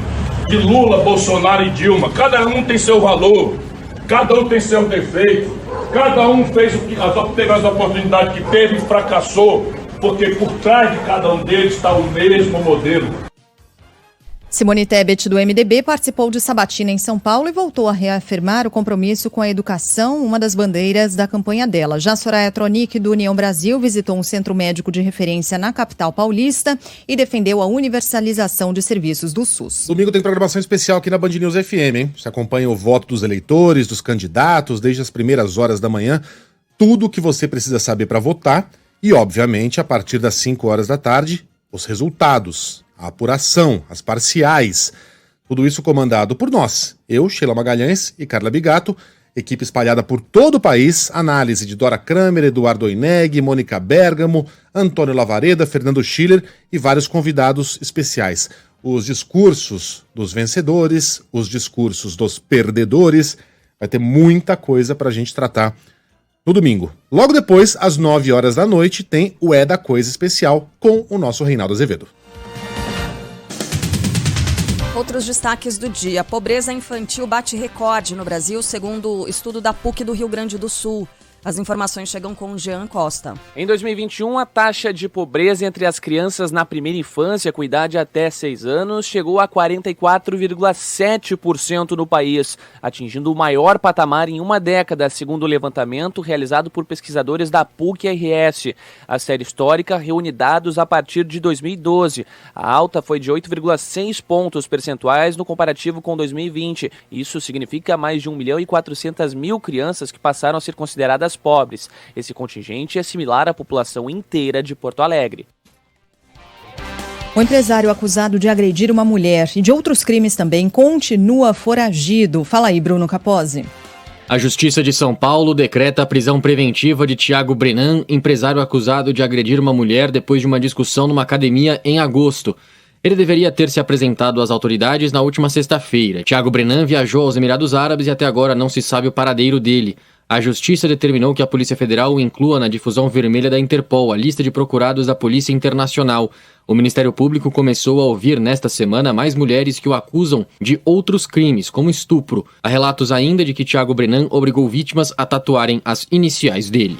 de Lula, Bolsonaro e Dilma. Cada um tem seu valor, cada um tem seu defeito, cada um fez teve as oportunidades que teve e fracassou, porque por trás de cada um deles está o mesmo modelo. Simone Tebet, do MDB, participou de sabatina em São Paulo e voltou a reafirmar o compromisso com a educação, uma das bandeiras da campanha dela. Já Soraya Tronic, do União Brasil, visitou um centro médico de referência na capital paulista e defendeu a universalização de serviços do SUS. Domingo tem programação especial aqui na Band News FM, hein? Você acompanha o voto dos eleitores, dos candidatos, desde as primeiras horas da manhã. Tudo o que você precisa saber para votar e, obviamente, a partir das 5 horas da tarde, os resultados, a apuração, as parciais, tudo isso comandado por nós, eu, Sheila Magalhães e Carla Bigato, equipe espalhada por todo o país, análise de Dora Kramer, Eduardo Oineg, Mônica Bergamo, Antônio Lavareda, Fernando Schiller e vários convidados especiais. Os discursos dos vencedores, os discursos dos perdedores, vai ter muita coisa pra gente tratar no domingo. Logo depois, às 9 horas da noite, tem o É da Coisa especial com o nosso Reinaldo Azevedo. Outros destaques do dia. A pobreza infantil bate recorde no Brasil, segundo o estudo da PUC do Rio Grande do Sul. As informações chegam com o Jean Costa. Em 2021, a taxa de pobreza entre as crianças na primeira infância, com idade até 6 anos, chegou a 44,7% no país, atingindo o maior patamar em uma década, segundo o levantamento realizado por pesquisadores da PUC-RS. A série histórica reúne dados a partir de 2012. A alta foi de 8,6 pontos percentuais no comparativo com 2020. Isso significa mais de 1.400.000 crianças que passaram a ser consideradas pobres. Esse contingente é similar à população inteira de Porto Alegre. O empresário acusado de agredir uma mulher e de outros crimes também continua foragido. Fala aí, Bruno Capozzi. A Justiça de São Paulo decreta a prisão preventiva de Thiago Brenan, empresário acusado de agredir uma mulher depois de uma discussão numa academia em agosto. Ele deveria ter se apresentado às autoridades na última sexta-feira. Thiago Brenan viajou aos Emirados Árabes e até agora não se sabe o paradeiro dele. A Justiça determinou que a Polícia Federal o inclua na difusão vermelha da Interpol, a lista de procurados da Polícia Internacional. O Ministério Público começou a ouvir nesta semana mais mulheres que o acusam de outros crimes, como estupro. Há relatos ainda de que Thiago Brenan obrigou vítimas a tatuarem as iniciais dele.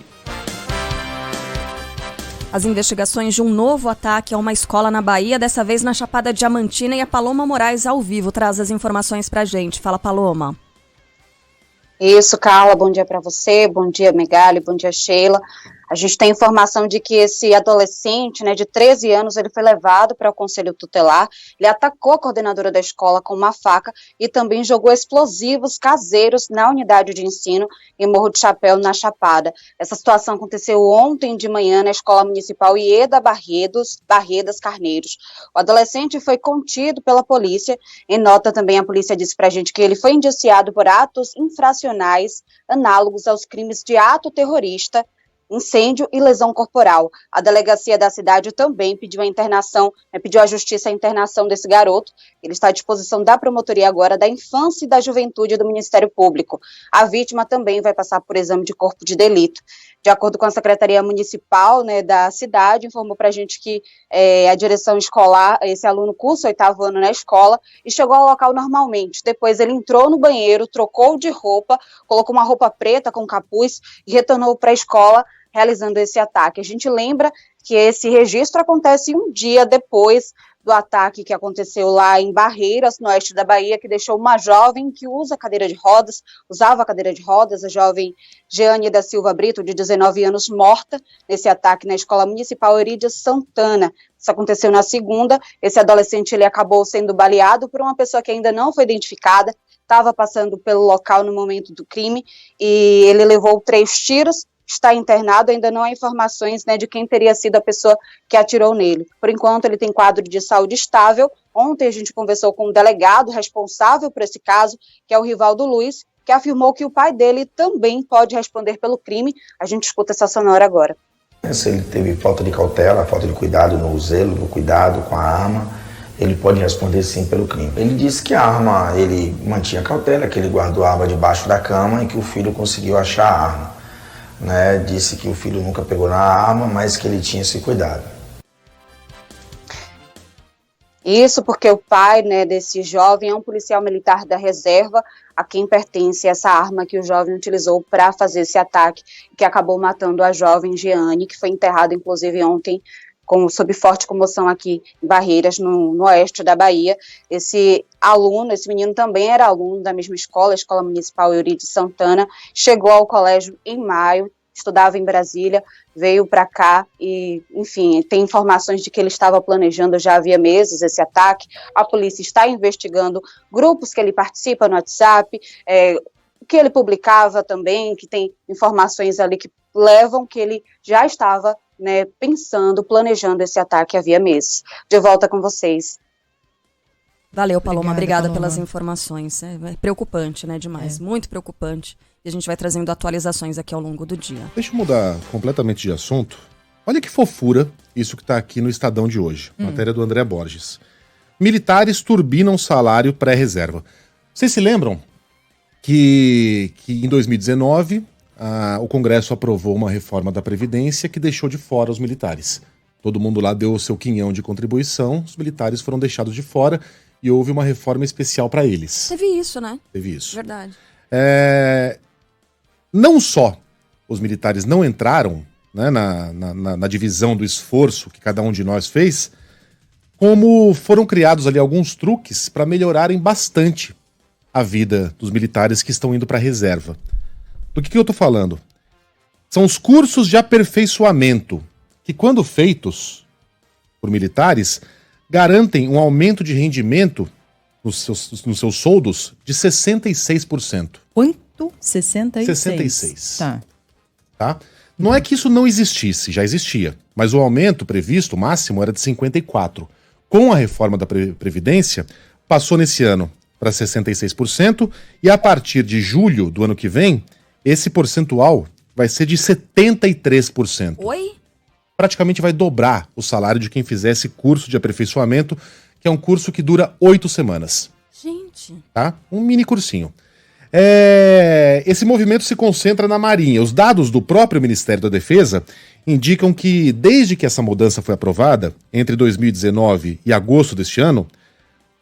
As investigações de um novo ataque a uma escola na Bahia, dessa vez na Chapada Diamantina, e a Paloma Moraes ao vivo traz as informações pra gente. Fala, Paloma. Isso, Carla, bom dia para você, bom dia, Megali, bom dia, Sheila. A gente tem informação de que esse adolescente, de 13 anos, ele foi levado para o conselho tutelar, ele atacou a coordenadora da escola com uma faca e também jogou explosivos caseiros na unidade de ensino em Morro de Chapéu, na Chapada. Essa situação aconteceu ontem de manhã na Escola Municipal Ieda Barredas Carneiros. O adolescente foi contido pela polícia. Em nota também a polícia disse para a gente que ele foi indiciado por atos infracionais análogos aos crimes de ato terrorista, incêndio e lesão corporal. A delegacia da cidade também pediu a internação, pediu à justiça a internação desse garoto. Ele está à disposição da promotoria agora da Infância e da Juventude do Ministério Público. A vítima também vai passar por exame de corpo de delito. De acordo com a Secretaria Municipal da cidade, informou para a gente que a direção escolar, esse aluno cursa o 8º ano na escola e chegou ao local normalmente. Depois ele entrou no banheiro, trocou de roupa, colocou uma roupa preta com capuz e retornou para a escola realizando esse ataque. A gente lembra que esse registro acontece um dia depois do ataque que aconteceu lá em Barreiras, no oeste da Bahia, que deixou uma jovem que usava cadeira de rodas, a jovem Jeane da Silva Brito, de 19 anos, morta nesse ataque na Escola Municipal Eurídia Santana. Isso aconteceu na segunda. Esse adolescente ele acabou sendo baleado por uma pessoa que ainda não foi identificada, estava passando pelo local no momento do crime e ele levou 3 tiros, está internado, ainda não há informações de quem teria sido a pessoa que atirou nele. Por enquanto, ele tem quadro de saúde estável. Ontem a gente conversou com um delegado responsável por esse caso, que é o Rivaldo Luiz, que afirmou que o pai dele também pode responder pelo crime. A gente escuta essa sonora agora. Se ele teve falta de cautela, falta de cuidado no zelo, no cuidado com a arma, ele pode responder sim pelo crime. Ele disse que a arma, ele mantinha cautela, que ele guardou a arma debaixo da cama e que o filho conseguiu achar a arma. Disse que o filho nunca pegou na arma, mas que ele tinha esse cuidado. Isso porque o pai, né, desse jovem é um policial militar da reserva, a quem pertence essa arma que o jovem utilizou para fazer esse ataque, que acabou matando a jovem Jeane, que foi enterrada, inclusive, ontem, sob forte comoção aqui em Barreiras, no oeste da Bahia. Esse menino também era aluno da mesma escola, a Escola Municipal Euridice Santana, chegou ao colégio em maio, estudava em Brasília, veio para cá e, enfim, tem informações de que ele estava planejando já havia meses esse ataque. A polícia está investigando grupos que ele participa no WhatsApp, que ele publicava também, que tem informações ali que levam que ele já estava, né, planejando esse ataque havia meses. De volta com vocês. Valeu, Paloma. Obrigada pelas informações. É preocupante, né? Demais. Muito preocupante. E a gente vai trazendo atualizações aqui ao longo do dia. Deixa eu mudar completamente de assunto. Olha que fofura isso que está aqui no Estadão de hoje. Matéria do André Borges. Militares turbinam salário pré-reserva. Vocês se lembram que em 2019 o Congresso aprovou uma reforma da Previdência que deixou de fora os militares. Todo mundo lá deu o seu quinhão de contribuição, os militares foram deixados de fora e houve uma reforma especial para eles. Teve isso, né? Teve isso. Verdade. Não só os militares não entraram, né, na divisão do esforço que cada um de nós fez, como foram criados ali alguns truques para melhorarem bastante a vida dos militares que estão indo para a reserva. Do que eu tô falando? São os cursos de aperfeiçoamento, que quando feitos por militares, garantem um aumento de rendimento nos seus soldos de 66%. Quanto? 66? 66. Tá. Não é que isso não existisse, já existia, mas o aumento previsto, máximo, era de 54%. Com a reforma da Previdência, passou nesse ano para 66%, e a partir de julho do ano que vem, esse percentual vai ser de 73%. Oi? Praticamente vai dobrar o salário de quem fizesse curso de aperfeiçoamento, que é um curso que dura 8 semanas. Gente. Tá? Um mini cursinho. Esse movimento se concentra na Marinha. Os dados do próprio Ministério da Defesa indicam que, desde que essa mudança foi aprovada, entre 2019 e agosto deste ano,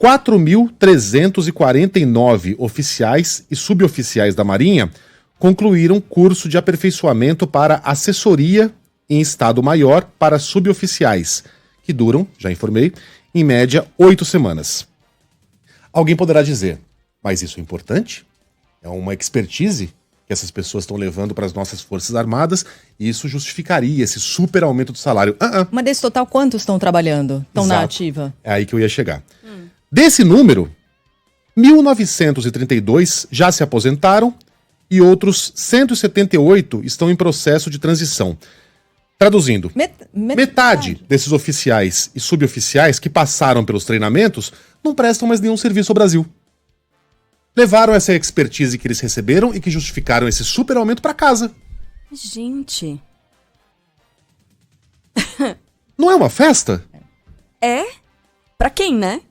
4.349 oficiais e suboficiais da Marinha concluíram curso de aperfeiçoamento para assessoria em Estado Maior para suboficiais, que duram, já informei, em média 8 semanas. Alguém poderá dizer, mas isso é importante? É uma expertise que essas pessoas estão levando para as nossas Forças Armadas e isso justificaria esse super aumento do salário. Mas desse total, quantos estão trabalhando? Estão na ativa? É aí que eu ia chegar. Desse número, 1.932 já se aposentaram e outros 178 estão em processo de transição. Traduzindo, metade desses oficiais e suboficiais que passaram pelos treinamentos não prestam mais nenhum serviço ao Brasil. Levaram essa expertise que eles receberam e que justificaram esse super aumento para casa. Gente. Não é uma festa? É? Pra quem, né?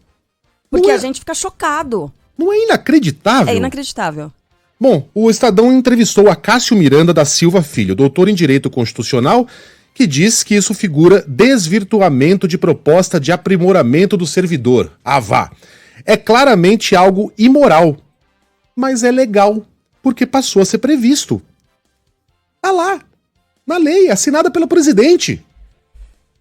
Porque a gente fica chocado. Não é inacreditável? É inacreditável. Bom, o Estadão entrevistou a Cássio Miranda da Silva Filho, doutor em Direito Constitucional, que diz que isso figura desvirtuamento de proposta de aprimoramento do servidor. Vá! É claramente algo imoral, mas é legal, porque passou a ser previsto. Tá lá, na lei, assinada pelo presidente.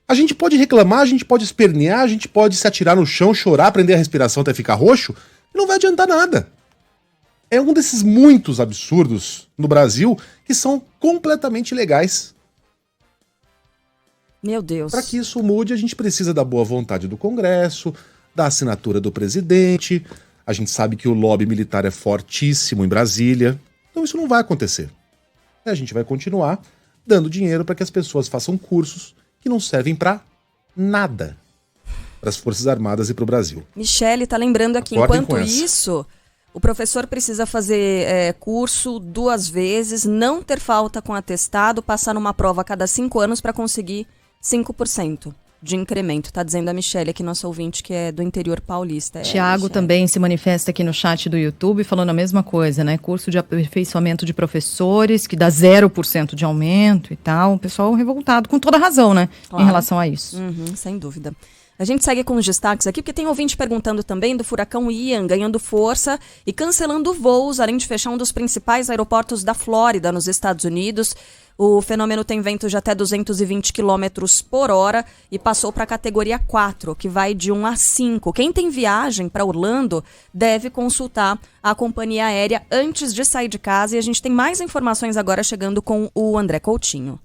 A gente pode reclamar, a gente pode espernear, a gente pode se atirar no chão, chorar, prender a respiração até ficar roxo, e não vai adiantar nada. É um desses muitos absurdos no Brasil que são completamente legais. Meu Deus. Para que isso mude, a gente precisa da boa vontade do Congresso, da assinatura do presidente. A gente sabe que o lobby militar é fortíssimo em Brasília. Então isso não vai acontecer. A gente vai continuar dando dinheiro para que as pessoas façam cursos que não servem para nada para as Forças Armadas e para o Brasil. Michele tá lembrando aqui, Acordem enquanto isso, o professor precisa fazer curso 2 vezes, não ter falta com atestado, passar numa prova a cada 5 anos para conseguir 5% de incremento. Tá dizendo a Michele aqui, nossa ouvinte, que é do interior paulista. Tiago também se manifesta aqui no chat do YouTube falando a mesma coisa, né? Curso de aperfeiçoamento de professores, que dá 0% de aumento e tal. O pessoal revoltado, com toda razão, né? Claro. Em relação a isso. Sem dúvida. A gente segue com os destaques aqui, porque tem ouvinte perguntando também do furacão Ian ganhando força e cancelando voos, além de fechar um dos principais aeroportos da Flórida, nos Estados Unidos. O fenômeno tem ventos de até 220 km por hora e passou para a categoria 4, que vai de 1 a 5. Quem tem viagem para Orlando deve consultar a companhia aérea antes de sair de casa. E a gente tem mais informações agora chegando com o André Coutinho.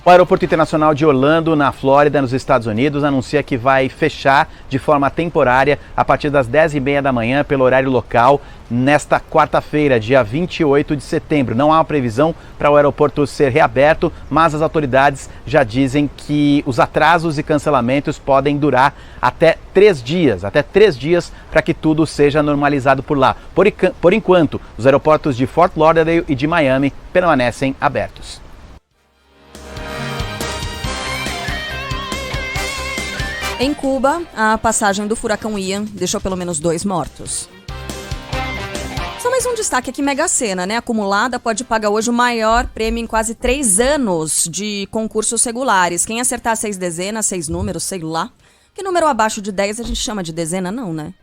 O Aeroporto Internacional de Orlando, na Flórida, nos Estados Unidos, anuncia que vai fechar de forma temporária a partir das 10h30 da manhã, pelo horário local, nesta quarta-feira, dia 28 de setembro. Não há uma previsão para o aeroporto ser reaberto, mas as autoridades já dizem que os atrasos e cancelamentos podem durar até 3 dias, para que tudo seja normalizado por lá. Por enquanto, os aeroportos de Fort Lauderdale e de Miami permanecem abertos. Em Cuba, a passagem do furacão Ian deixou pelo menos 2 mortos. Só mais um destaque aqui, Mega Sena, né? Acumulada pode pagar hoje o maior prêmio em quase 3 anos de concursos regulares. Quem acertar 6 dezenas, 6 números, sei lá. Que número abaixo de 10 a gente chama de dezena, não, né?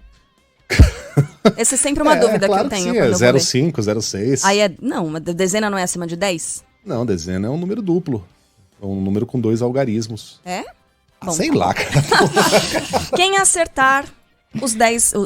Essa é sempre uma dúvida claro que eu tenho. Sim, é 05, 06. Aí não, mas dezena não é acima de 10? Não, dezena é um número duplo. É um número com 2 algarismos. É? Bom, sei lá, cara. Quem acertar os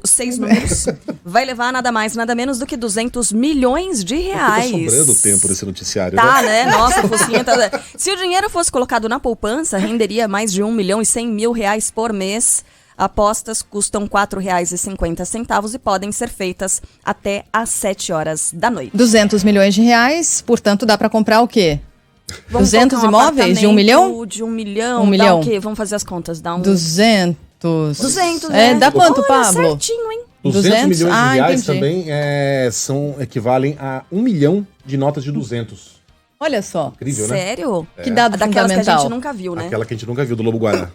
6 números vai levar nada mais, nada menos do que 200 milhões de reais. Tá sobrando tempo nesse noticiário, tá, né? Nossa, focinha tá... Se o dinheiro fosse colocado na poupança, renderia mais de R$1.100.000 por mês. Apostas custam R$4,50 e podem ser feitas até às 7 horas da noite. 200 milhões de reais, portanto, dá para comprar o quê? Vamos 200 imóveis de 1 milhão? De 1 milhão. 1 milhão. Dá o quê? Vamos fazer as contas. Dá 200. 200, né? Dá quanto, Olha, Pablo? certinho, hein? 200 milhões de reais entendi. também equivalem a 1 milhão de notas de 200. Olha só. Incrível, né? Sério? Que dado Daquelas fundamental. que a gente nunca viu, né? Aquela que a gente nunca viu, do Lobo Guará.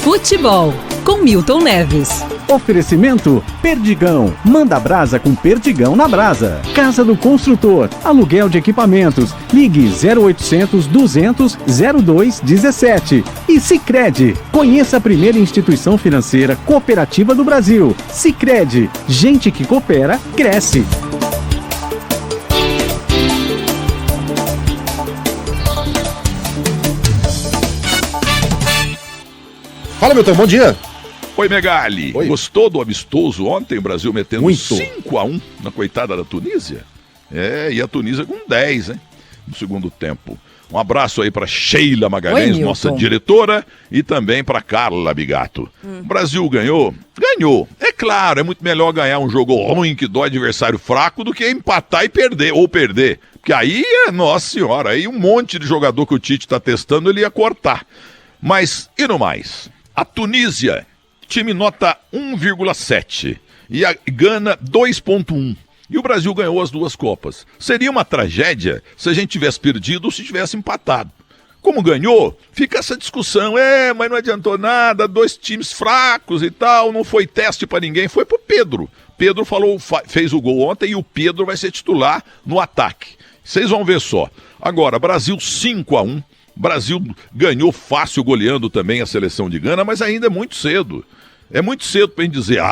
Futebol, com Milton Neves. Oferecimento Perdigão. Manda brasa com Perdigão na brasa. Casa do Construtor. Aluguel de equipamentos. Ligue 0800 200 0217. E Sicredi. Conheça a primeira instituição financeira cooperativa do Brasil. Sicredi. Gente que coopera, cresce. Fala, Milton, bom dia. Oi, Megali. Oi. Gostou do amistoso ontem? O Brasil metendo Muito. 5-1 na coitada da Tunísia? E a Tunísia com 10, hein? No segundo tempo. Um abraço aí para Sheila Magalhães, nossa diretora, e também para Carla Bigato. O Brasil ganhou? Ganhou. É claro, é muito melhor ganhar um jogo ruim que dói adversário fraco do que empatar e perder, ou perder. Porque aí, nossa senhora, aí um monte de jogador que o Tite está testando, ele ia cortar. Mas, e no mais? A Tunísia, time nota 1,7 e a Gana 2,1. E o Brasil ganhou as 2 Copas. Seria uma tragédia se a gente tivesse perdido ou se tivesse empatado. Como ganhou, fica essa discussão. Mas não adiantou nada, 2 times fracos e tal, não foi teste para ninguém, foi pro Pedro. Pedro fez o gol ontem e o Pedro vai ser titular no ataque. Vocês vão ver só. Agora, Brasil 5-1. Brasil ganhou fácil, goleando também a seleção de Gana, mas ainda é muito cedo. É muito cedo pra gente dizer,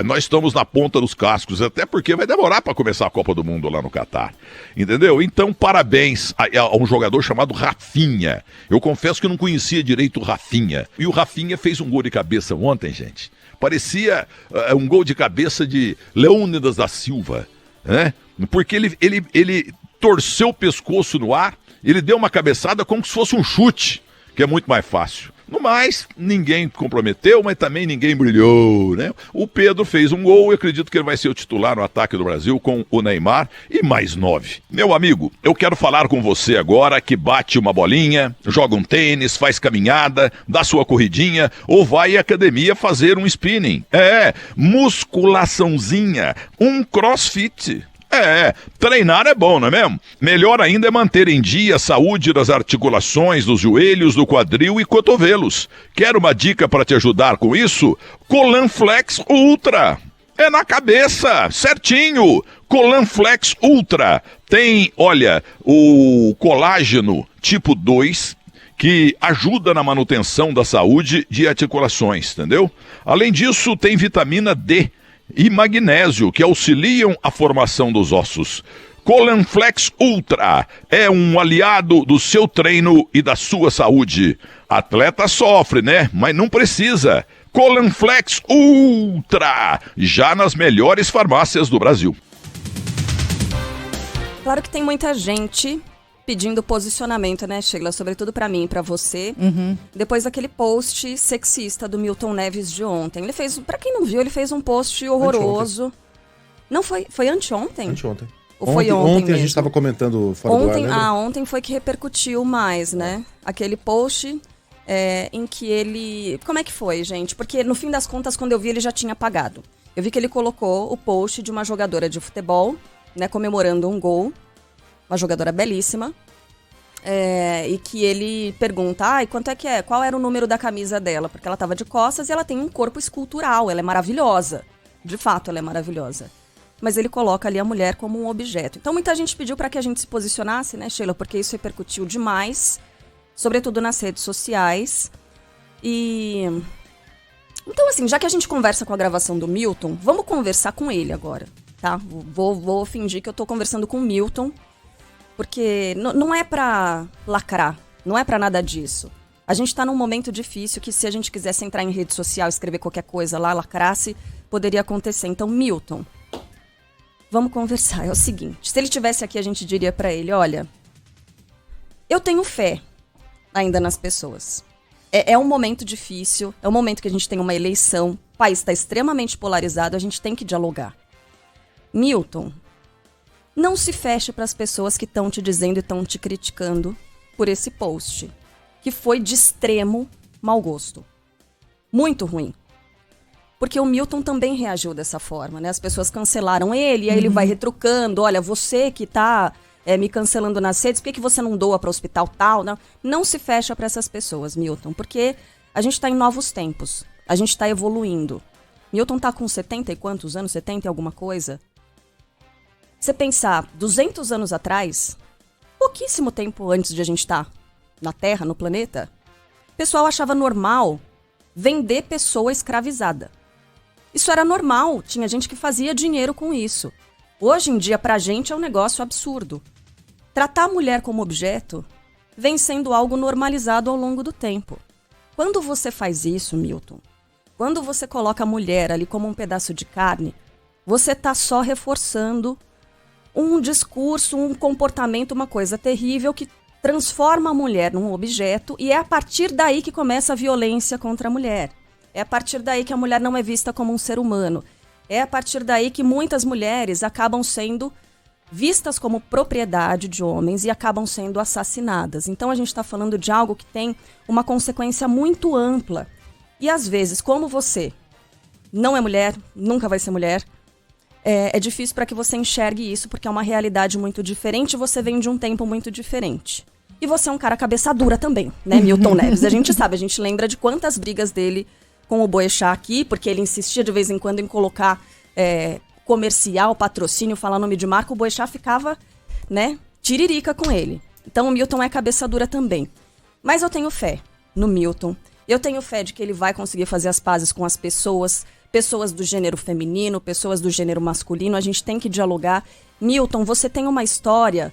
nós estamos na ponta dos cascos, até porque vai demorar para começar a Copa do Mundo lá no Catar. Entendeu? Então, parabéns a um jogador chamado Rafinha. Eu confesso que eu não conhecia direito o Rafinha. E o Rafinha fez um gol de cabeça ontem, gente. Parecia um gol de cabeça de Leônidas da Silva, né? Porque ele torceu o pescoço no ar. Ele deu uma cabeçada como se fosse um chute, que é muito mais fácil. No mais, ninguém comprometeu, mas também ninguém brilhou, né? O Pedro fez um gol e acredito que ele vai ser o titular no ataque do Brasil com o Neymar e mais 9. Meu amigo, eu quero falar com você agora que bate uma bolinha, joga um tênis, faz caminhada, dá sua corridinha ou vai à academia fazer um spinning. Musculaçãozinha, um crossfit. Treinar é bom, não é mesmo? Melhor ainda é manter em dia a saúde das articulações, dos joelhos, do quadril e cotovelos. Quer uma dica para te ajudar com isso? Colanflex Ultra. É na cabeça, certinho. Colanflex Ultra tem, olha, o colágeno tipo 2, que ajuda na manutenção da saúde de articulações, entendeu? Além disso, tem vitamina D e magnésio, que auxiliam a formação dos ossos. Colanflex Ultra é um aliado do seu treino e da sua saúde. Atleta sofre, né? Mas não precisa. Colanflex Ultra, já nas melhores farmácias do Brasil. Claro que tem muita gente pedindo posicionamento, né, Sheila? Sobretudo pra mim e pra você. Depois daquele post sexista do Milton Neves de ontem. Ele fez, pra quem não viu, ele fez um post horroroso. Não foi anteontem? Anteontem. Ou foi ontem a gente mesmo? estava comentando fora do ar, lembra? Ontem foi que repercutiu mais, né? Aquele post em que ele... Como é que foi, gente? Porque no fim das contas, quando eu vi, ele já tinha apagado. Eu vi que ele colocou o post de uma jogadora de futebol, né, comemorando um gol. Uma jogadora belíssima. E que ele pergunta, quanto é que é? Qual era o número da camisa dela? Porque ela estava de costas e ela tem um corpo escultural, ela é maravilhosa. De fato, ela é maravilhosa. Mas ele coloca ali a mulher como um objeto. Então, muita gente pediu para que a gente se posicionasse, né, Sheila? Porque isso repercutiu demais, sobretudo nas redes sociais. Então, assim, já que a gente conversa com a gravação do Milton, vamos conversar com ele agora, tá? Vou fingir que eu tô conversando com o Milton, porque não é pra lacrar, não é pra nada disso. A gente tá num momento difícil que, se a gente quisesse entrar em rede social, escrever qualquer coisa lá, lacrasse, poderia acontecer. Então, Milton, vamos conversar. É o seguinte, se ele estivesse aqui, a gente diria pra ele, olha, eu tenho fé ainda nas pessoas. É um momento difícil, é um momento que a gente tem uma eleição, o país está extremamente polarizado, a gente tem que dialogar. Milton, não se feche para as pessoas que estão te dizendo e estão te criticando por esse post, que foi de extremo mau gosto. Muito ruim. Porque o Milton também reagiu dessa forma, né? As pessoas cancelaram ele, e aí ele vai retrucando, olha, você que tá me cancelando nas redes, por que você não doa para o hospital tal? Não se fecha para essas pessoas, Milton, porque a gente tá em novos tempos, a gente tá evoluindo. Milton tá com 70 e quantos anos? 70 e alguma coisa? Você pensar, 200 anos atrás, pouquíssimo tempo antes de a gente estar na Terra, no planeta, o pessoal achava normal vender pessoa escravizada. Isso era normal, tinha gente que fazia dinheiro com isso. Hoje em dia, pra gente, é um negócio absurdo. Tratar a mulher como objeto vem sendo algo normalizado ao longo do tempo. Quando você faz isso, Milton, quando você coloca a mulher ali como um pedaço de carne, você está só reforçando um discurso, um comportamento, uma coisa terrível que transforma a mulher num objeto, e é a partir daí que começa a violência contra a mulher. É a partir daí que a mulher não é vista como um ser humano. É a partir daí que muitas mulheres acabam sendo vistas como propriedade de homens e acabam sendo assassinadas. Então a gente está falando de algo que tem uma consequência muito ampla. E às vezes, como você não é mulher, nunca vai ser mulher, é difícil para que você enxergue isso, porque é uma realidade muito diferente, você vem de um tempo muito diferente. E você é um cara cabeça dura também, né, Milton Neves? A gente sabe, a gente lembra de quantas brigas dele com o Boechat aqui, porque ele insistia de vez em quando em colocar comercial, patrocínio, falar nome de marca, o Boechat ficava, né, tiririca com ele. Então o Milton é cabeça dura também. Mas eu tenho fé no Milton, eu tenho fé de que ele vai conseguir fazer as pazes com as pessoas do gênero feminino, pessoas do gênero masculino, a gente tem que dialogar. Milton, você tem uma história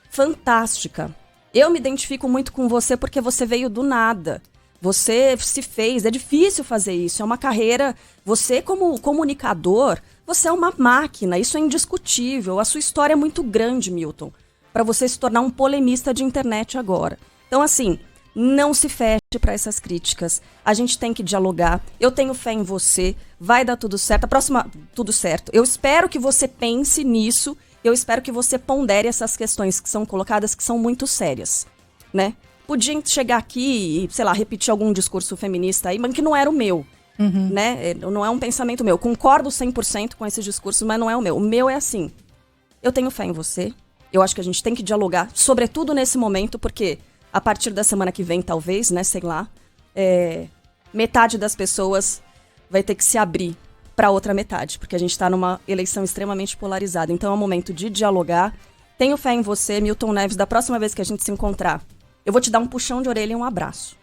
fantástica. Eu me identifico muito com você porque você veio do nada. Você se fez, é difícil fazer isso, é uma carreira, você como comunicador, você é uma máquina, isso é indiscutível, a sua história é muito grande, Milton, para você se tornar um polemista de internet agora. Então, assim, não se feche para essas críticas, a gente tem que dialogar, eu tenho fé em você, vai dar tudo certo, a próxima, tudo certo. Eu espero que você pense nisso, eu espero que você pondere essas questões que são colocadas, que são muito sérias, né? Podia chegar aqui e, sei lá, repetir algum discurso feminista aí, mas que não era o meu, né? Não é um pensamento meu. Concordo 100% com esse discurso, mas não é o meu. O meu é assim, eu tenho fé em você, eu acho que a gente tem que dialogar, sobretudo nesse momento, porque a partir da semana que vem, talvez, né, sei lá, metade das pessoas vai ter que se abrir para a outra metade, porque a gente está numa eleição extremamente polarizada. Então é o momento de dialogar. Tenho fé em você, Milton Neves. Da próxima vez que a gente se encontrar, eu vou te dar um puxão de orelha e um abraço.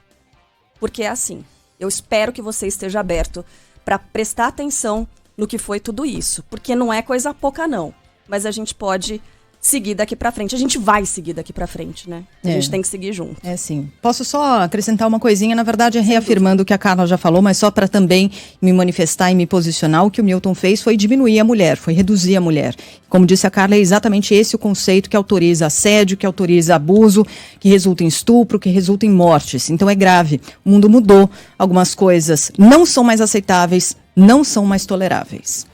Porque é assim, eu espero que você esteja aberto para prestar atenção no que foi tudo isso. Porque não é coisa pouca, não. Mas a gente pode seguir daqui pra frente. A gente vai seguir daqui pra frente, né? A gente tem que seguir junto. É, sim. Posso só acrescentar uma coisinha, na verdade, reafirmando o que a Carla já falou, mas só para também me manifestar e me posicionar. O que o Milton fez foi diminuir a mulher, foi reduzir a mulher. Como disse a Carla, é exatamente esse o conceito que autoriza assédio, que autoriza abuso, que resulta em estupro, que resulta em mortes. Então é grave. O mundo mudou. Algumas coisas não são mais aceitáveis, não são mais toleráveis.